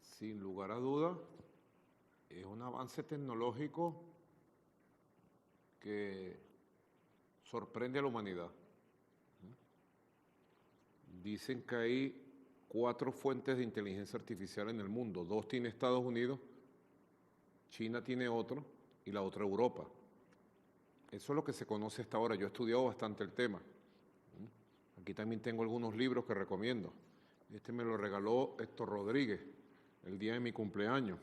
sin lugar a duda, es un avance tecnológico que sorprende a la humanidad. Dicen que hay 4 fuentes de inteligencia artificial en el mundo. 2 tiene Estados Unidos, China tiene otro y la otra Europa. Eso es lo que se conoce hasta ahora. Yo he estudiado bastante el tema. Aquí también tengo algunos libros que recomiendo. Este me lo regaló Héctor Rodríguez el día de mi cumpleaños.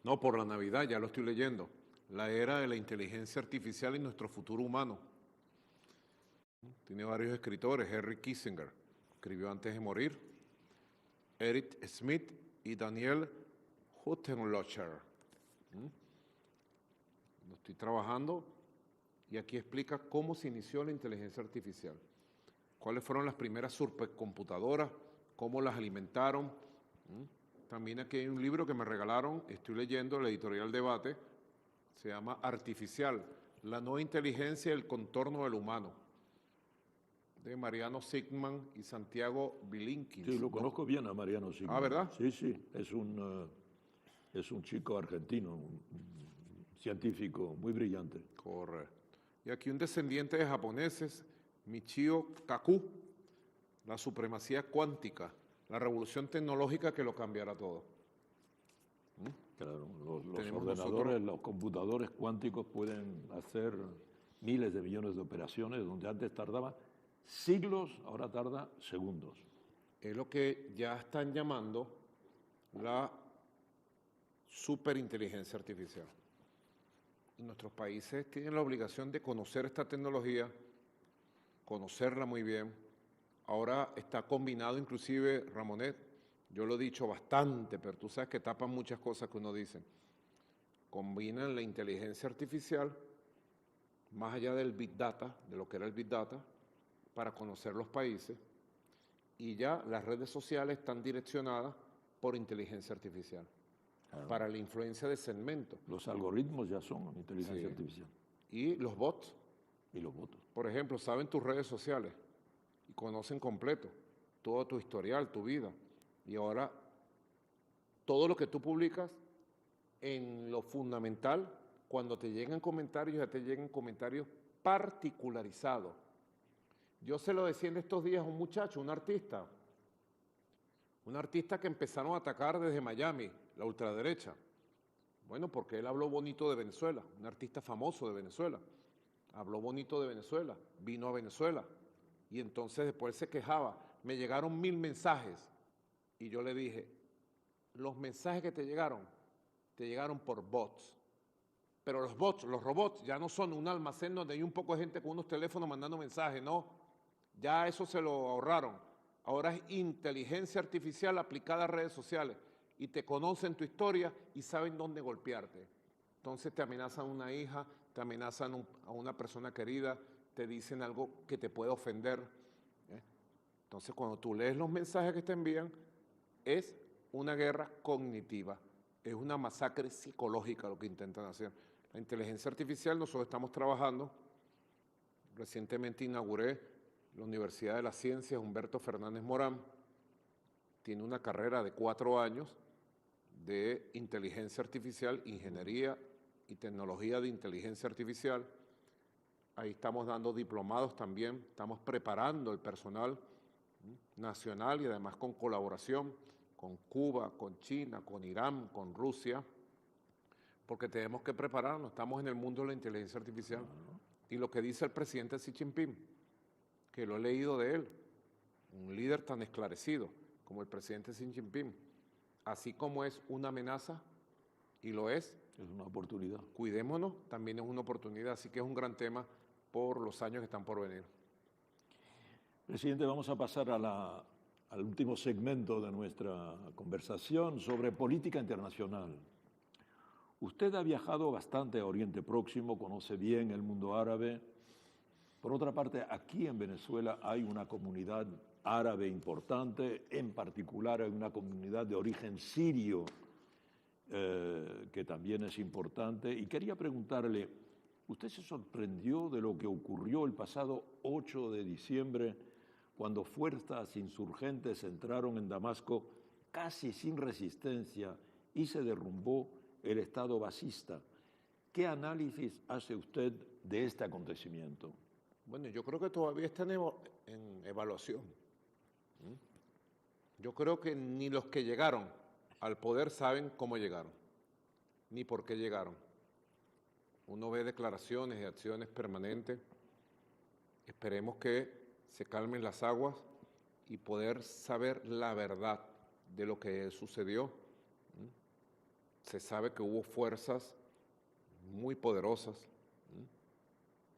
No, por la Navidad, ya lo estoy leyendo. La era de la inteligencia artificial y nuestro futuro humano. Tiene varios escritores. Henry Kissinger escribió antes de morir. Eric Smith y Daniel Huttenlocher. Lo estoy trabajando y aquí explica cómo se inició la inteligencia artificial. Cuáles fueron las primeras supercomputadoras, cómo las alimentaron. También aquí hay un libro que me regalaron, estoy leyendo, la editorial Debate, se llama Artificial, la nueva inteligencia y el contorno del humano, de Mariano Sigman y Santiago Bilinkins. Sí, lo conozco bien a Mariano Sigman. Ah, ¿verdad? Sí, es un chico argentino, un científico muy brillante. Correcto. Y aquí un descendiente de japoneses, Michio Kaku, la supremacía cuántica, la revolución tecnológica que lo cambiará todo. Claro, los ordenadores, los computadores cuánticos pueden hacer miles de millones de operaciones donde antes tardaba siglos, ahora tarda segundos. Es lo que ya están llamando la superinteligencia artificial. Y nuestros países tienen la obligación de conocer esta tecnología, conocerla muy bien. Ahora está combinado inclusive, Ramonet, yo lo he dicho bastante, pero tú sabes que tapan muchas cosas que uno dice. Combinan la inteligencia artificial, más allá del Big Data, de lo que era el Big Data, para conocer los países, y ya las redes sociales están direccionadas por inteligencia artificial, para la influencia de segmentos. Los algoritmos ya son inteligencia artificial. Y los bots. Y los votos. Por ejemplo, saben tus redes sociales y conocen completo todo tu historial, tu vida. Y ahora, todo lo que tú publicas, en lo fundamental, cuando te llegan comentarios, ya te llegan comentarios particularizados. Yo se lo decía en estos días a un muchacho, un artista que empezaron a atacar desde Miami, la ultraderecha. Bueno, porque él habló bonito de Venezuela, un artista famoso de Venezuela. Habló bonito de Venezuela, vino a Venezuela y entonces después se quejaba. Me llegaron 1000 mensajes y yo le dije, los mensajes que te llegaron por bots. Pero los bots, los robots, ya no son un almacén donde hay un poco de gente con unos teléfonos mandando mensajes, no. Ya eso se lo ahorraron. Ahora es inteligencia artificial aplicada a redes sociales y te conocen tu historia y saben dónde golpearte. Entonces te amenazan a una hija, te amenazan a una persona querida, te dicen algo que te puede ofender. Entonces, cuando tú lees los mensajes que te envían, es una guerra cognitiva, es una masacre psicológica lo que intentan hacer. La inteligencia artificial, nosotros estamos trabajando, recientemente inauguré la Universidad de las Ciencias Humberto Fernández Morán, tiene una carrera de 4 años de inteligencia artificial, ingeniería y tecnología de inteligencia artificial. Ahí estamos dando diplomados también, estamos preparando el personal nacional y además con colaboración con Cuba, con China, con Irán, con Rusia, porque tenemos que prepararnos, estamos en el mundo de la inteligencia artificial. Y lo que dice el presidente Xi Jinping, que lo he leído de él, un líder tan esclarecido como el presidente Xi Jinping, así como es una amenaza, y lo es una oportunidad. Cuidémonos, también es una oportunidad, así que es un gran tema por los años que están por venir. Presidente, vamos a pasar al último segmento de nuestra conversación sobre política internacional. Usted ha viajado bastante a Oriente Próximo, conoce bien el mundo árabe. Por otra parte, aquí en Venezuela hay una comunidad árabe importante, en particular hay una comunidad de origen sirio que también es importante. Y quería preguntarle, ¿usted se sorprendió de lo que ocurrió el pasado 8 de diciembre cuando fuerzas insurgentes entraron en Damasco casi sin resistencia y se derrumbó el Estado basista? ¿Qué análisis hace usted de este acontecimiento? Bueno, yo creo que todavía está en evaluación. Yo creo que ni los que llegaron al poder saben cómo llegaron, ni por qué llegaron. Uno ve declaraciones y acciones permanentes. Esperemos que se calmen las aguas y poder saber la verdad de lo que sucedió. Se sabe que hubo fuerzas muy poderosas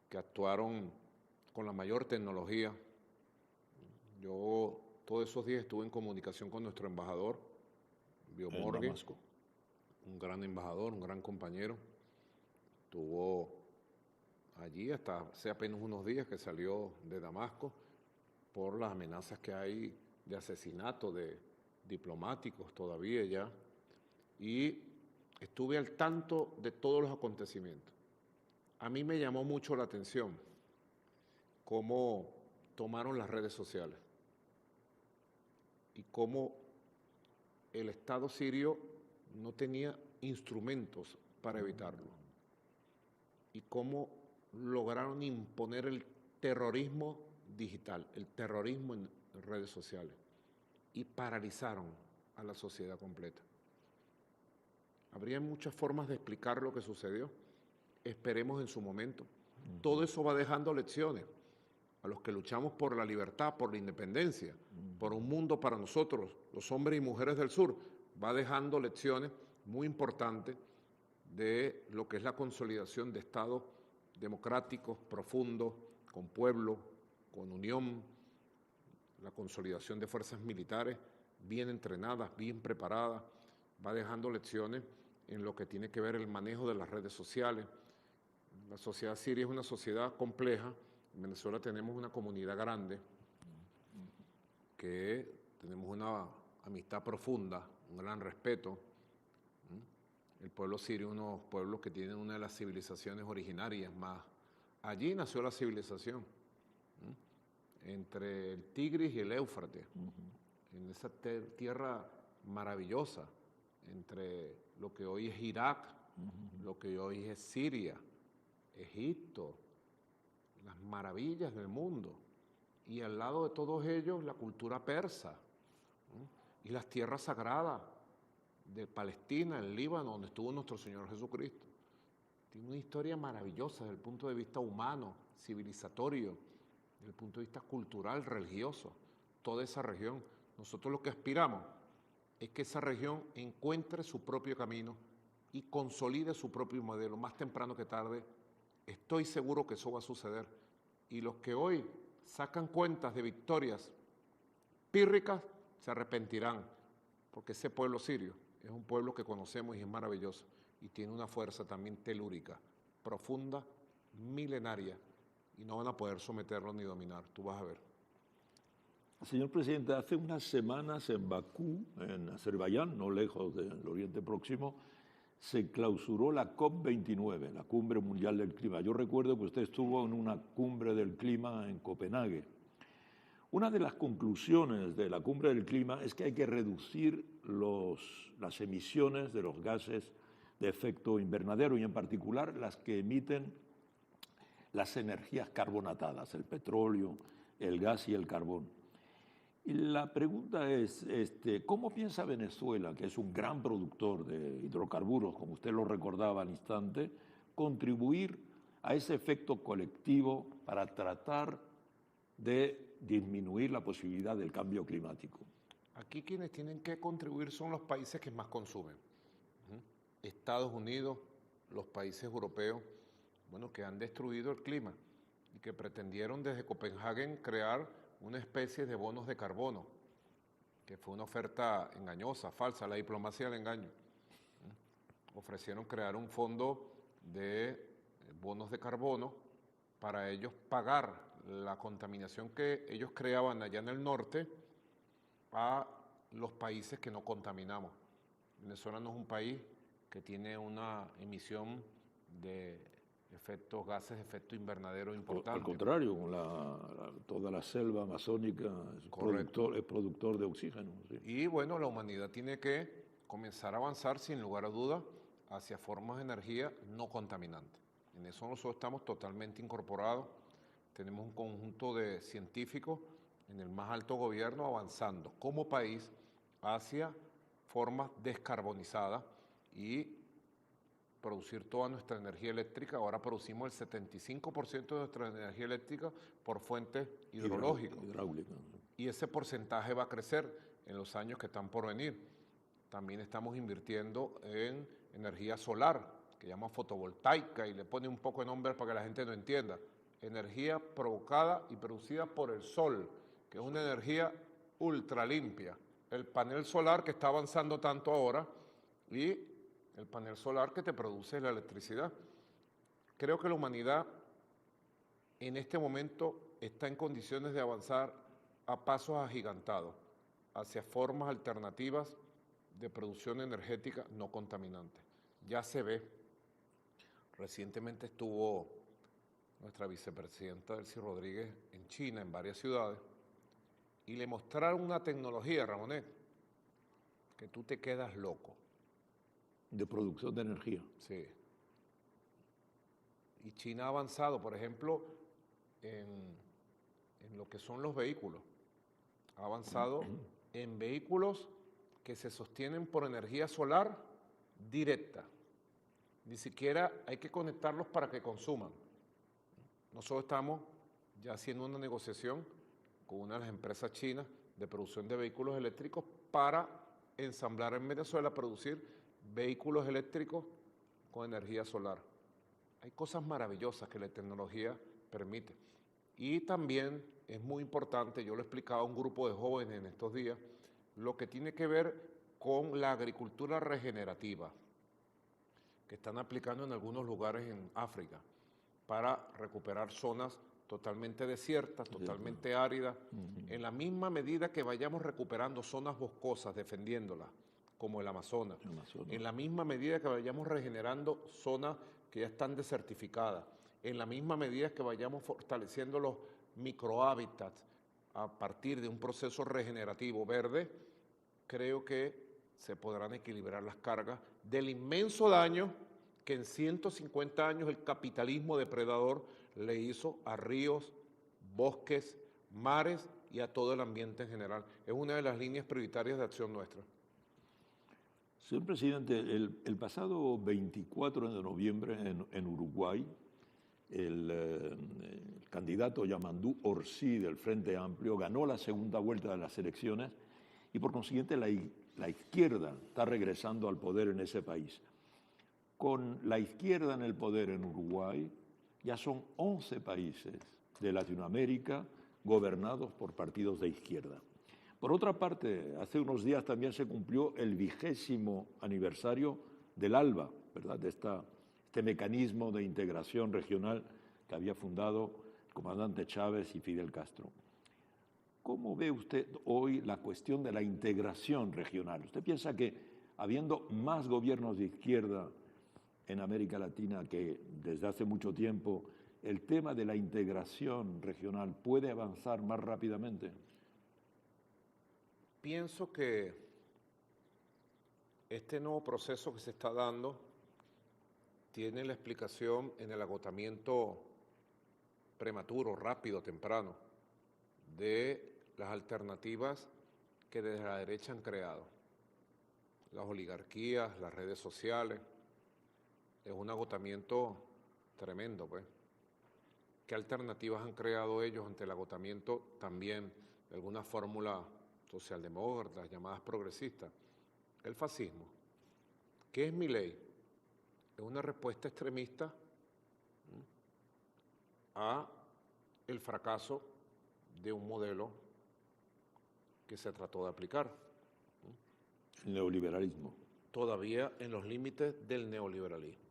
que actuaron con la mayor tecnología. Yo todos esos días estuve en comunicación con nuestro embajador, Biomorgui, un gran embajador, un gran compañero. Estuvo allí hasta hace apenas unos días que salió de Damasco por las amenazas que hay de asesinato de diplomáticos todavía ya. Y estuve al tanto de todos los acontecimientos. A mí me llamó mucho la atención cómo tomaron las redes sociales y cómo el Estado sirio no tenía instrumentos para evitarlo y cómo lograron imponer el terrorismo digital, el terrorismo en redes sociales y paralizaron a la sociedad completa. Habría muchas formas de explicar lo que sucedió. Esperemos en su momento. Todo eso va dejando lecciones a los que luchamos por la libertad, por la independencia, por un mundo para nosotros, los hombres y mujeres del sur. Va dejando lecciones muy importantes de lo que es la consolidación de estados democráticos, profundos, con pueblo, con unión, la consolidación de fuerzas militares bien entrenadas, bien preparadas. Va dejando lecciones en lo que tiene que ver el manejo de las redes sociales. La sociedad siria es una sociedad compleja. En Venezuela tenemos una comunidad grande, que tenemos una amistad profunda, un gran respeto. El pueblo sirio es uno de los pueblos que tienen una de las civilizaciones originarias más. Allí nació la civilización, entre el Tigris y el Éufrates, en esa tierra maravillosa, entre lo que hoy es Irak, lo que hoy es Siria, Egipto, las maravillas del mundo. Y al lado de todos ellos, la cultura persa, y las tierras sagradas de Palestina, el Líbano, donde estuvo nuestro Señor Jesucristo. Tiene una historia maravillosa desde el punto de vista humano, civilizatorio, desde el punto de vista cultural, religioso. Toda esa región. Nosotros lo que aspiramos es que esa región encuentre su propio camino y consolide su propio modelo, más temprano que tarde. Estoy seguro que eso va a suceder. Y los que hoy sacan cuentas de victorias pírricas se arrepentirán, porque ese pueblo sirio es un pueblo que conocemos y es maravilloso y tiene una fuerza también telúrica, profunda, milenaria, y no van a poder someterlo ni dominar. Tú vas a ver. Señor presidente, hace unas semanas en Bakú, en Azerbaiyán, no lejos del Oriente Próximo, se clausuró la COP29, la Cumbre Mundial del Clima. Yo recuerdo que usted estuvo en una cumbre del clima en Copenhague. Una de las conclusiones de la Cumbre del Clima es que hay que reducir las emisiones de los gases de efecto invernadero y en particular las que emiten las energías carbonatadas, el petróleo, el gas y el carbón. Y la pregunta es, ¿cómo piensa Venezuela, que es un gran productor de hidrocarburos, como usted lo recordaba al instante, contribuir a ese efecto colectivo para tratar de disminuir la posibilidad del cambio climático? Aquí quienes tienen que contribuir son los países que más consumen. Estados Unidos, los países europeos, bueno, que han destruido el clima y que pretendieron desde Copenhague crear una especie de bonos de carbono, que fue una oferta engañosa, falsa, la diplomacia del engaño. Ofrecieron crear un fondo de bonos de carbono para ellos pagar la contaminación que ellos creaban allá en el norte a los países que no contaminamos. Venezuela no es un país que tiene una emisión de gases de efecto invernadero importante. Al contrario, toda la selva amazónica es productor de oxígeno. Sí. Y bueno, la humanidad tiene que comenzar a avanzar sin lugar a dudas hacia formas de energía no contaminantes. En eso nosotros estamos totalmente incorporados. Tenemos un conjunto de científicos en el más alto gobierno avanzando como país hacia formas descarbonizadas y producir toda nuestra energía eléctrica. Ahora producimos el 75% de nuestra energía eléctrica por fuentes hidrológicas. Y ese porcentaje va a crecer en los años que están por venir. También estamos invirtiendo en energía solar, que llama fotovoltaica, y le pone un poco de nombre para que la gente no entienda. Energía provocada y producida por el sol, que es una energía ultra limpia. El panel solar que está avanzando tanto ahora y el panel solar que te produce la electricidad. Creo que la humanidad en este momento está en condiciones de avanzar a pasos agigantados hacia formas alternativas de producción energética no contaminante. Ya se ve. Recientemente estuvo nuestra vicepresidenta Delcy Rodríguez en China, en varias ciudades, y le mostraron una tecnología, Ramonet, que tú te quedas loco. De producción de energía. Sí. Y China ha avanzado, por ejemplo, en lo que son los vehículos. Ha avanzado en vehículos que se sostienen por energía solar directa. Ni siquiera hay que conectarlos para que consuman. Nosotros estamos ya haciendo una negociación con una de las empresas chinas de producción de vehículos eléctricos para ensamblar en Venezuela, producir vehículos eléctricos con energía solar. Hay cosas maravillosas que la tecnología permite. Y también es muy importante, yo lo he explicado a un grupo de jóvenes en estos días, lo que tiene que ver con la agricultura regenerativa, que están aplicando en algunos lugares en África, para recuperar zonas totalmente desiertas, totalmente áridas, en la misma medida que vayamos recuperando zonas boscosas, defendiéndolas, como el Amazonas, en la misma medida que vayamos regenerando zonas que ya están desertificadas, en la misma medida que vayamos fortaleciendo los microhábitats a partir de un proceso regenerativo verde, creo que se podrán equilibrar las cargas del inmenso daño que en 150 años el capitalismo depredador le hizo a ríos, bosques, mares y a todo el ambiente en general. Es una de las líneas prioritarias de acción nuestra. Señor presidente, el pasado 24 de noviembre en Uruguay, el candidato Yamandú Orsi del Frente Amplio ganó la segunda vuelta de las elecciones y por consiguiente la izquierda está regresando al poder en ese país. Con la izquierda en el poder en Uruguay, ya son 11 países de Latinoamérica gobernados por partidos de izquierda. Por otra parte, hace unos días también se cumplió el 20º aniversario del ALBA, ¿verdad? De este mecanismo de integración regional que había fundado comandante Chávez y Fidel Castro. ¿Cómo ve usted hoy la cuestión de la integración regional? ¿Usted piensa que habiendo más gobiernos de izquierda en América Latina que desde hace mucho tiempo, el tema de la integración regional puede avanzar más rápidamente? Pienso que este nuevo proceso que se está dando tiene la explicación en el agotamiento prematuro, rápido, temprano, de las alternativas que desde la derecha han creado. Las oligarquías, las redes sociales, es un agotamiento tremendo, pues. ¿Qué alternativas han creado ellos ante el agotamiento también de alguna fórmula socialdemócrata, llamadas progresistas? El fascismo. ¿Qué es Milei? Es una respuesta extremista a el fracaso de un modelo que se trató de aplicar. El neoliberalismo. Todavía en los límites del neoliberalismo.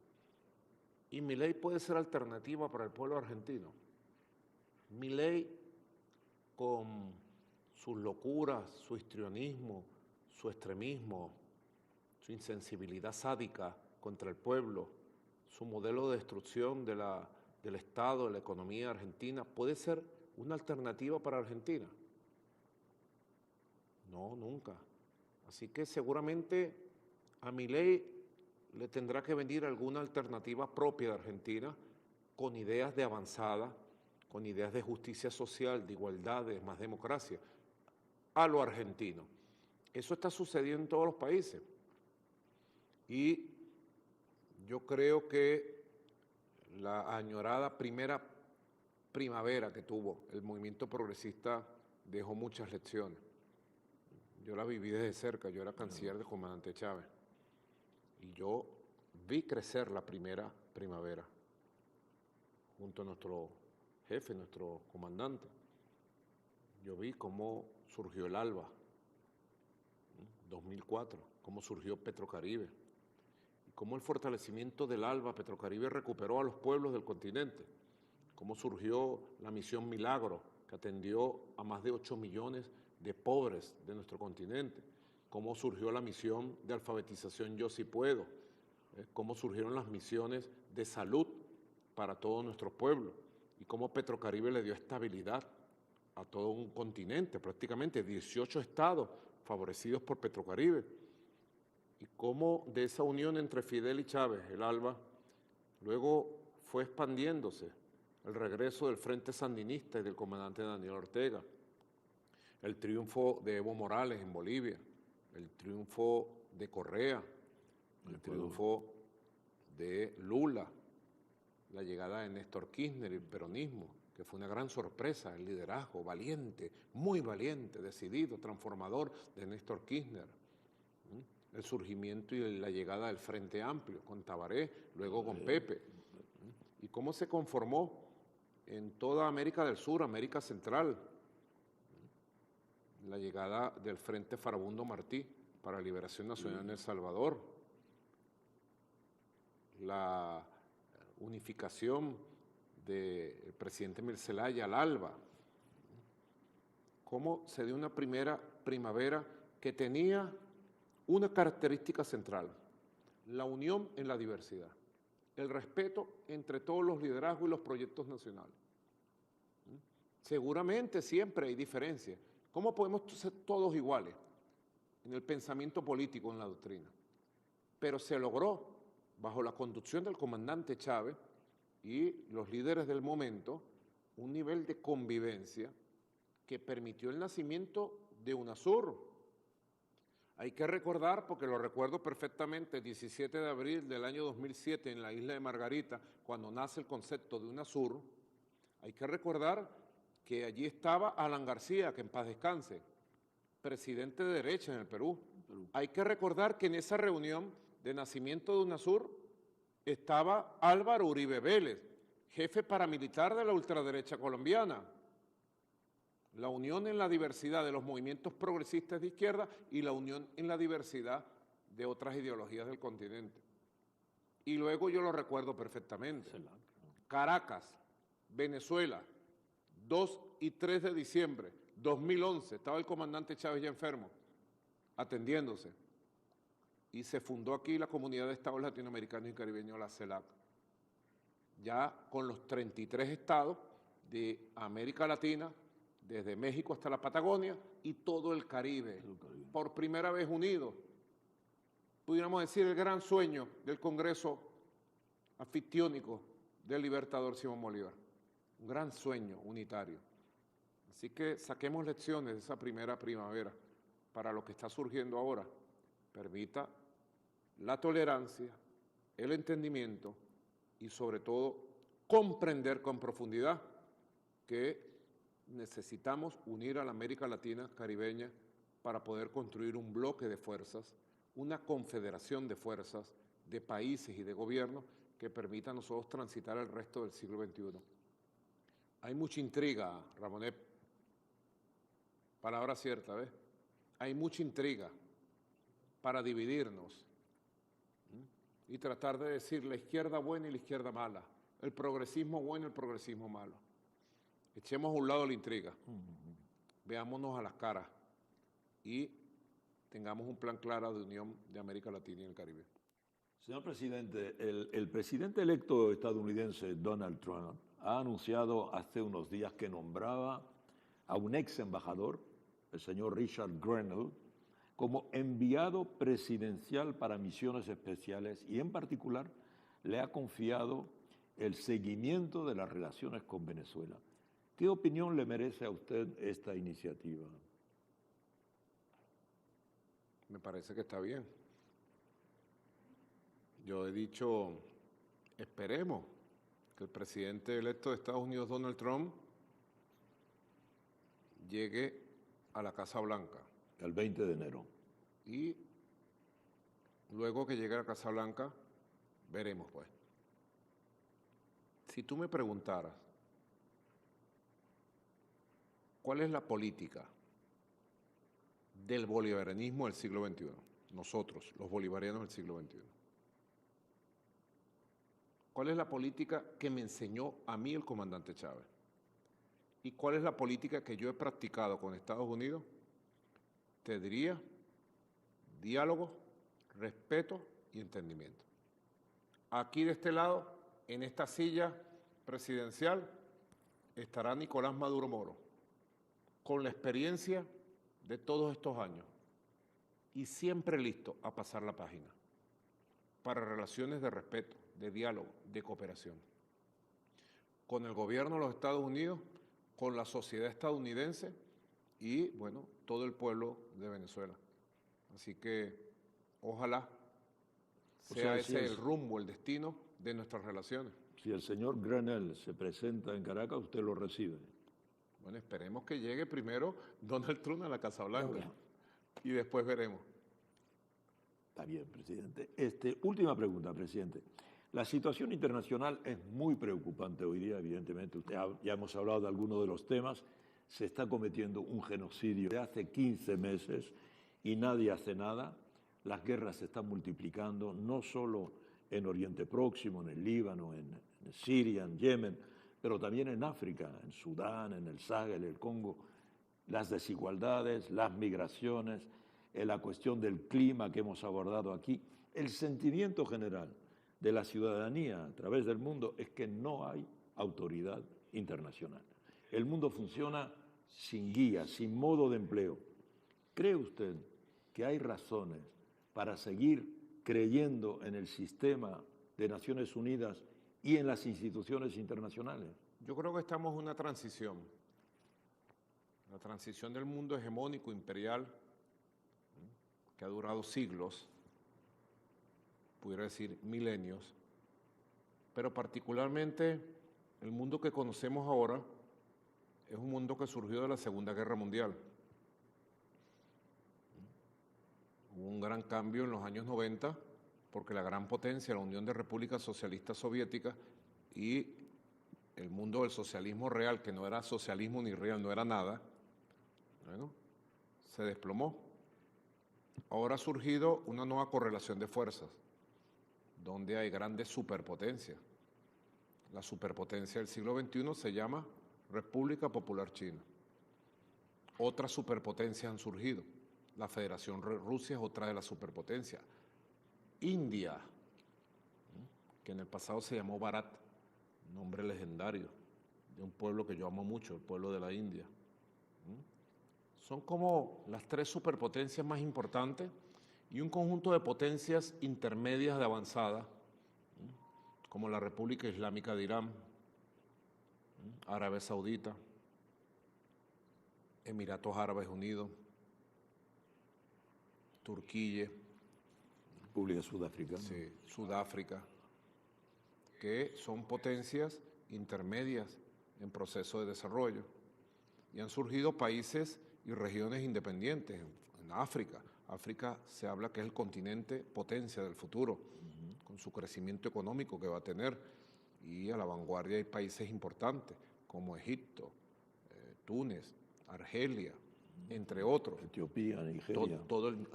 Y Milei puede ser alternativa para el pueblo argentino. Milei, con sus locuras, su histrionismo, su extremismo, su insensibilidad sádica contra el pueblo, su modelo de destrucción del Estado, de la economía argentina, ¿puede ser una alternativa para Argentina? No, nunca. Así que seguramente a Milei le tendrá que venir alguna alternativa propia de Argentina con ideas de avanzada, con ideas de justicia social, de igualdad, de más democracia, a lo argentino. Eso está sucediendo en todos los países. Y yo creo que la añorada primera primavera que tuvo el movimiento progresista dejó muchas lecciones. Yo la viví desde cerca, yo era canciller del comandante Chávez. Y yo vi crecer la primera primavera junto a nuestro jefe, nuestro comandante. Yo vi cómo surgió el ALBA, 2004, cómo surgió Petrocaribe, y cómo el fortalecimiento del ALBA, Petrocaribe, recuperó a los pueblos del continente, cómo surgió la misión Milagro, que atendió a más de 8 millones de pobres de nuestro continente, cómo surgió la misión de alfabetización Yo Sí Puedo, cómo surgieron las misiones de salud para todos nuestros pueblos y cómo Petrocaribe le dio estabilidad a todo un continente, prácticamente 18 estados favorecidos por Petrocaribe, y cómo de esa unión entre Fidel y Chávez, el ALBA, luego fue expandiéndose el regreso del Frente Sandinista y del comandante Daniel Ortega, el triunfo de Evo Morales en Bolivia, el triunfo de Correa, el triunfo de Lula, la llegada de Néstor Kirchner y el peronismo, que fue una gran sorpresa, el liderazgo valiente, muy valiente, decidido, transformador de Néstor Kirchner, el surgimiento y la llegada del Frente Amplio con Tabaré, luego con Pepe, y cómo se conformó en toda América del Sur, América Central, la llegada del Frente Farabundo Martí para la Liberación Nacional en El Salvador, la unificación del presidente Emil Zelaya al ALBA, cómo se dio una primera primavera que tenía una característica central, la unión en la diversidad, el respeto entre todos los liderazgos y los proyectos nacionales. Seguramente siempre hay diferencias. ¿Cómo podemos ser todos iguales en el pensamiento político, en la doctrina? Pero se logró, bajo la conducción del comandante Chávez y los líderes del momento, un nivel de convivencia que permitió el nacimiento de UNASUR. Hay que recordar, porque lo recuerdo perfectamente, el 17 de abril del año 2007 en la isla de Margarita, cuando nace el concepto de UNASUR, hay que recordar que allí estaba Alan García, que en paz descanse, presidente de derecha en el Perú. Hay que recordar que en esa reunión de nacimiento de UNASUR estaba Álvaro Uribe Vélez, jefe paramilitar de la ultraderecha colombiana. La unión en la diversidad de los movimientos progresistas de izquierda y la unión en la diversidad de otras ideologías del continente. Y luego yo lo recuerdo perfectamente. Caracas, Venezuela, 2 y 3 de diciembre 2011, estaba el comandante Chávez ya enfermo, atendiéndose, y se fundó aquí la Comunidad de Estados Latinoamericanos y Caribeños, la CELAC, ya con los 33 estados de América Latina, desde México hasta la Patagonia y todo el Caribe, por primera vez unidos. Pudiéramos decir el gran sueño del Congreso anfictiónico del libertador Simón Bolívar, un gran sueño unitario. Así que saquemos lecciones de esa primera primavera para lo que está surgiendo ahora. Permita la tolerancia, el entendimiento y sobre todo comprender con profundidad que necesitamos unir a la América Latina caribeña para poder construir un bloque de fuerzas, una confederación de fuerzas, de países y de gobiernos que permita a nosotros transitar el resto del siglo XXI. Hay mucha intriga, Ramonet, palabra cierta, ¿ves? Hay mucha intriga para dividirnos y tratar de decir la izquierda buena y la izquierda mala, el progresismo bueno y el progresismo malo. Echemos a un lado la intriga, veámonos a las caras y tengamos un plan claro de unión de América Latina y el Caribe. Señor presidente, el presidente electo estadounidense Donald Trump ha anunciado hace unos días que nombraba a un ex embajador, el señor Richard Grenell, como enviado presidencial para misiones especiales y en particular le ha confiado el seguimiento de las relaciones con Venezuela. ¿Qué opinión le merece a usted esta iniciativa? Me parece que está bien. Yo he dicho, esperemos que el presidente electo de Estados Unidos, Donald Trump, llegue a la Casa Blanca. El 20 de enero. Y luego que llegue a la Casa Blanca, veremos pues. Si tú me preguntaras, ¿cuál es la política del bolivarianismo del siglo XXI? Nosotros, los bolivarianos del siglo XXI. ¿Cuál es la política que me enseñó a mí el comandante Chávez? ¿Y cuál es la política que yo he practicado con Estados Unidos? Te diría diálogo, respeto y entendimiento. Aquí de este lado, en esta silla presidencial, estará Nicolás Maduro Moro, con la experiencia de todos estos años y siempre listo a pasar la página para relaciones de respeto, de diálogo, de cooperación. Con el gobierno de los Estados Unidos, con la sociedad estadounidense y, bueno, todo el pueblo de Venezuela. Así que ojalá sea ese el rumbo, el destino de nuestras relaciones. Si el señor Grenell se presenta en Caracas, usted lo recibe. Bueno, esperemos que llegue primero Donald Trump a la Casa Blanca y después veremos. Está bien, presidente. Última pregunta, presidente. La situación internacional es muy preocupante hoy día, evidentemente. Ya hemos hablado de algunos de los temas. Se está cometiendo un genocidio de hace 15 meses y nadie hace nada. Las guerras se están multiplicando, no solo en Oriente Próximo, en el Líbano, en Siria, en Yemen, pero también en África, en Sudán, en el Sahel, el Congo. Las desigualdades, las migraciones, la cuestión del clima que hemos abordado aquí. El sentimiento general de la ciudadanía a través del mundo es que no hay autoridad internacional. El mundo funciona sin guía, sin modo de empleo. ¿Cree usted que hay razones para seguir creyendo en el sistema de Naciones Unidas y en las instituciones internacionales? Yo creo que estamos en una transición. La transición del mundo hegemónico, imperial, que ha durado siglos, pudiera decir milenios, pero particularmente el mundo que conocemos ahora es un mundo que surgió de la Segunda Guerra Mundial. Hubo un gran cambio en los años 90 porque la gran potencia, la Unión de Repúblicas Socialistas Soviéticas y el mundo del socialismo real, que no era socialismo ni real, no era nada, bueno, se desplomó. Ahora ha surgido una nueva correlación de fuerzas, donde hay grandes superpotencias. La superpotencia del siglo XXI se llama República Popular China. Otras superpotencias han surgido. La Federación Rusia es otra de las superpotencias. India, que en el pasado se llamó Bharat, nombre legendario de un pueblo que yo amo mucho, el pueblo de la India. Son como las tres superpotencias más importantes y un conjunto de potencias intermedias de avanzada, como la República Islámica de Irán, Arabia Saudita, Emiratos Árabes Unidos, Turquía, República Sudafricana. sí, Sudáfrica, que son potencias intermedias en proceso de desarrollo. Y han surgido países y regiones independientes en África. África se habla que es el continente potencia del futuro, con su crecimiento económico que va a tener. Y a la vanguardia hay países importantes como Egipto, Túnez, Argelia, entre otros. Etiopía, Nigeria.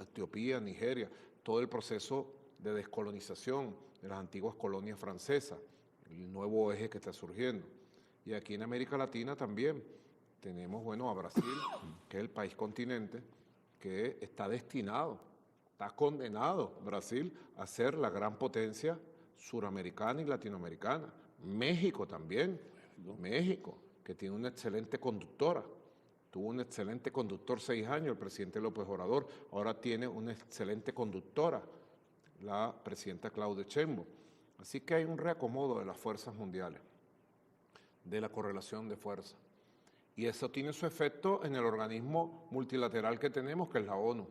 Etiopía, Nigeria, todo el proceso de descolonización de las antiguas colonias francesas, el nuevo eje que está surgiendo. Y aquí en América Latina también tenemos, bueno, a Brasil, que es el país continente que está destinado, está condenado Brasil a ser la gran potencia suramericana y latinoamericana. México también, México, que tiene una excelente conductora. Tuvo un excelente conductor 6 años, el presidente López Obrador. Ahora tiene una excelente conductora, la presidenta Claudia Sheinbaum. Así que hay un reacomodo de las fuerzas mundiales, de la correlación de fuerzas. Y eso tiene su efecto en el organismo multilateral que tenemos, que es la ONU.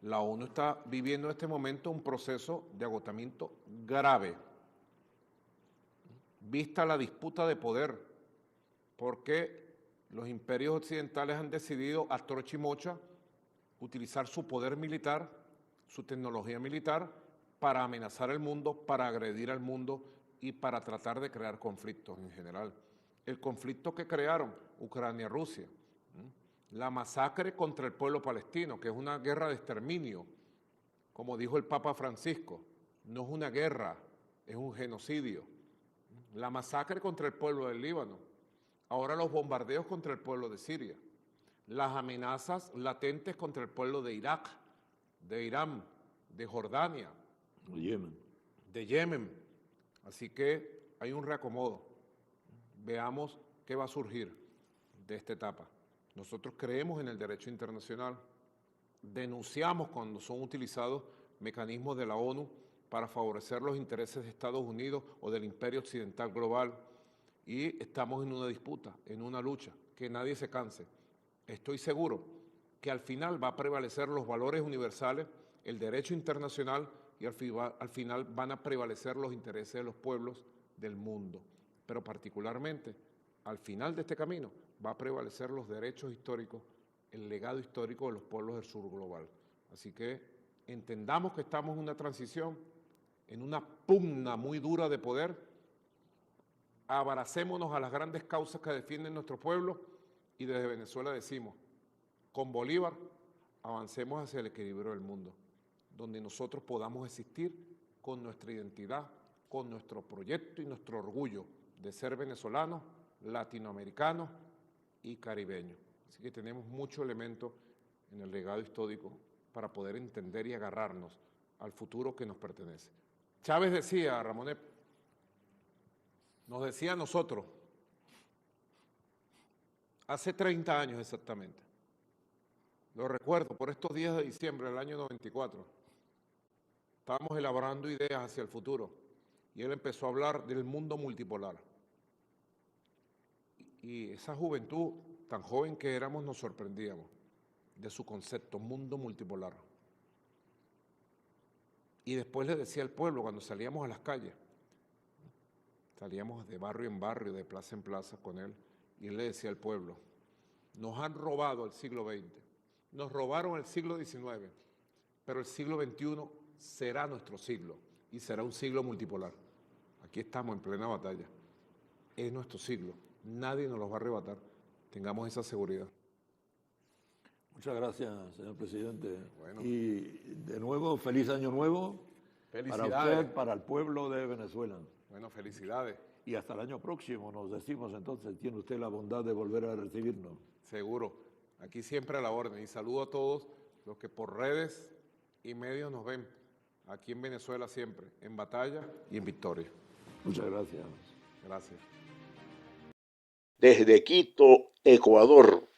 La ONU está viviendo en este momento un proceso de agotamiento grave, vista la disputa de poder, porque los imperios occidentales han decidido a trocha y mocha utilizar su poder militar, su tecnología militar, para amenazar al mundo, para agredir al mundo y para tratar de crear conflictos en general. El conflicto que crearon Ucrania-Rusia, la masacre contra el pueblo palestino, que es una guerra de exterminio, como dijo el Papa Francisco, no es una guerra, es un genocidio. La masacre contra el pueblo del Líbano, ahora los bombardeos contra el pueblo de Siria, las amenazas latentes contra el pueblo de Irak, de Irán, de Jordania, de Yemen. Así que hay un reacomodo. Veamos qué va a surgir de esta etapa. Nosotros creemos en el derecho internacional, denunciamos cuando son utilizados mecanismos de la ONU para favorecer los intereses de Estados Unidos o del imperio occidental global, y estamos en una disputa, en una lucha, que nadie se canse. Estoy seguro que al final va a prevalecer los valores universales, el derecho internacional, y al final van a prevalecer los intereses de los pueblos del mundo. Pero particularmente, al final de este camino, va a prevalecer los derechos históricos, el legado histórico de los pueblos del sur global. Así que entendamos que estamos en una transición, en una pugna muy dura de poder. Abracémonos a las grandes causas que defienden nuestro pueblo, y desde Venezuela decimos, con Bolívar, avancemos hacia el equilibrio del mundo, donde nosotros podamos existir con nuestra identidad, con nuestro proyecto y nuestro orgullo de ser venezolanos, latinoamericanos y caribeños. Así que tenemos muchos elementos en el legado histórico para poder entender y agarrarnos al futuro que nos pertenece. Chávez decía, Ramonet, nos decía a nosotros, hace 30 años exactamente, lo recuerdo, por estos días de diciembre del año 94, estábamos elaborando ideas hacia el futuro, y él empezó a hablar del mundo multipolar. Y esa juventud, tan joven que éramos, nos sorprendíamos de su concepto, mundo multipolar. Y después le decía al pueblo, cuando salíamos a las calles, salíamos de barrio en barrio, de plaza en plaza con él, y él le decía al pueblo, nos han robado el siglo XX, nos robaron el siglo XIX, pero el siglo XXI será nuestro siglo, y será un siglo multipolar. Aquí estamos en plena batalla, es nuestro siglo, nadie nos los va a arrebatar, tengamos esa seguridad. Muchas gracias, señor presidente. Bueno. Y de nuevo, feliz año nuevo para usted, para el pueblo de Venezuela. Bueno, felicidades. y hasta el año próximo nos decimos entonces, tiene usted la bondad de volver a recibirnos. Seguro. Aquí siempre a la orden. Y saludo a todos los que por redes y medios nos ven. Aquí en Venezuela siempre, en batalla y en victoria. Muchas gracias. Gracias. Desde Quito, Ecuador.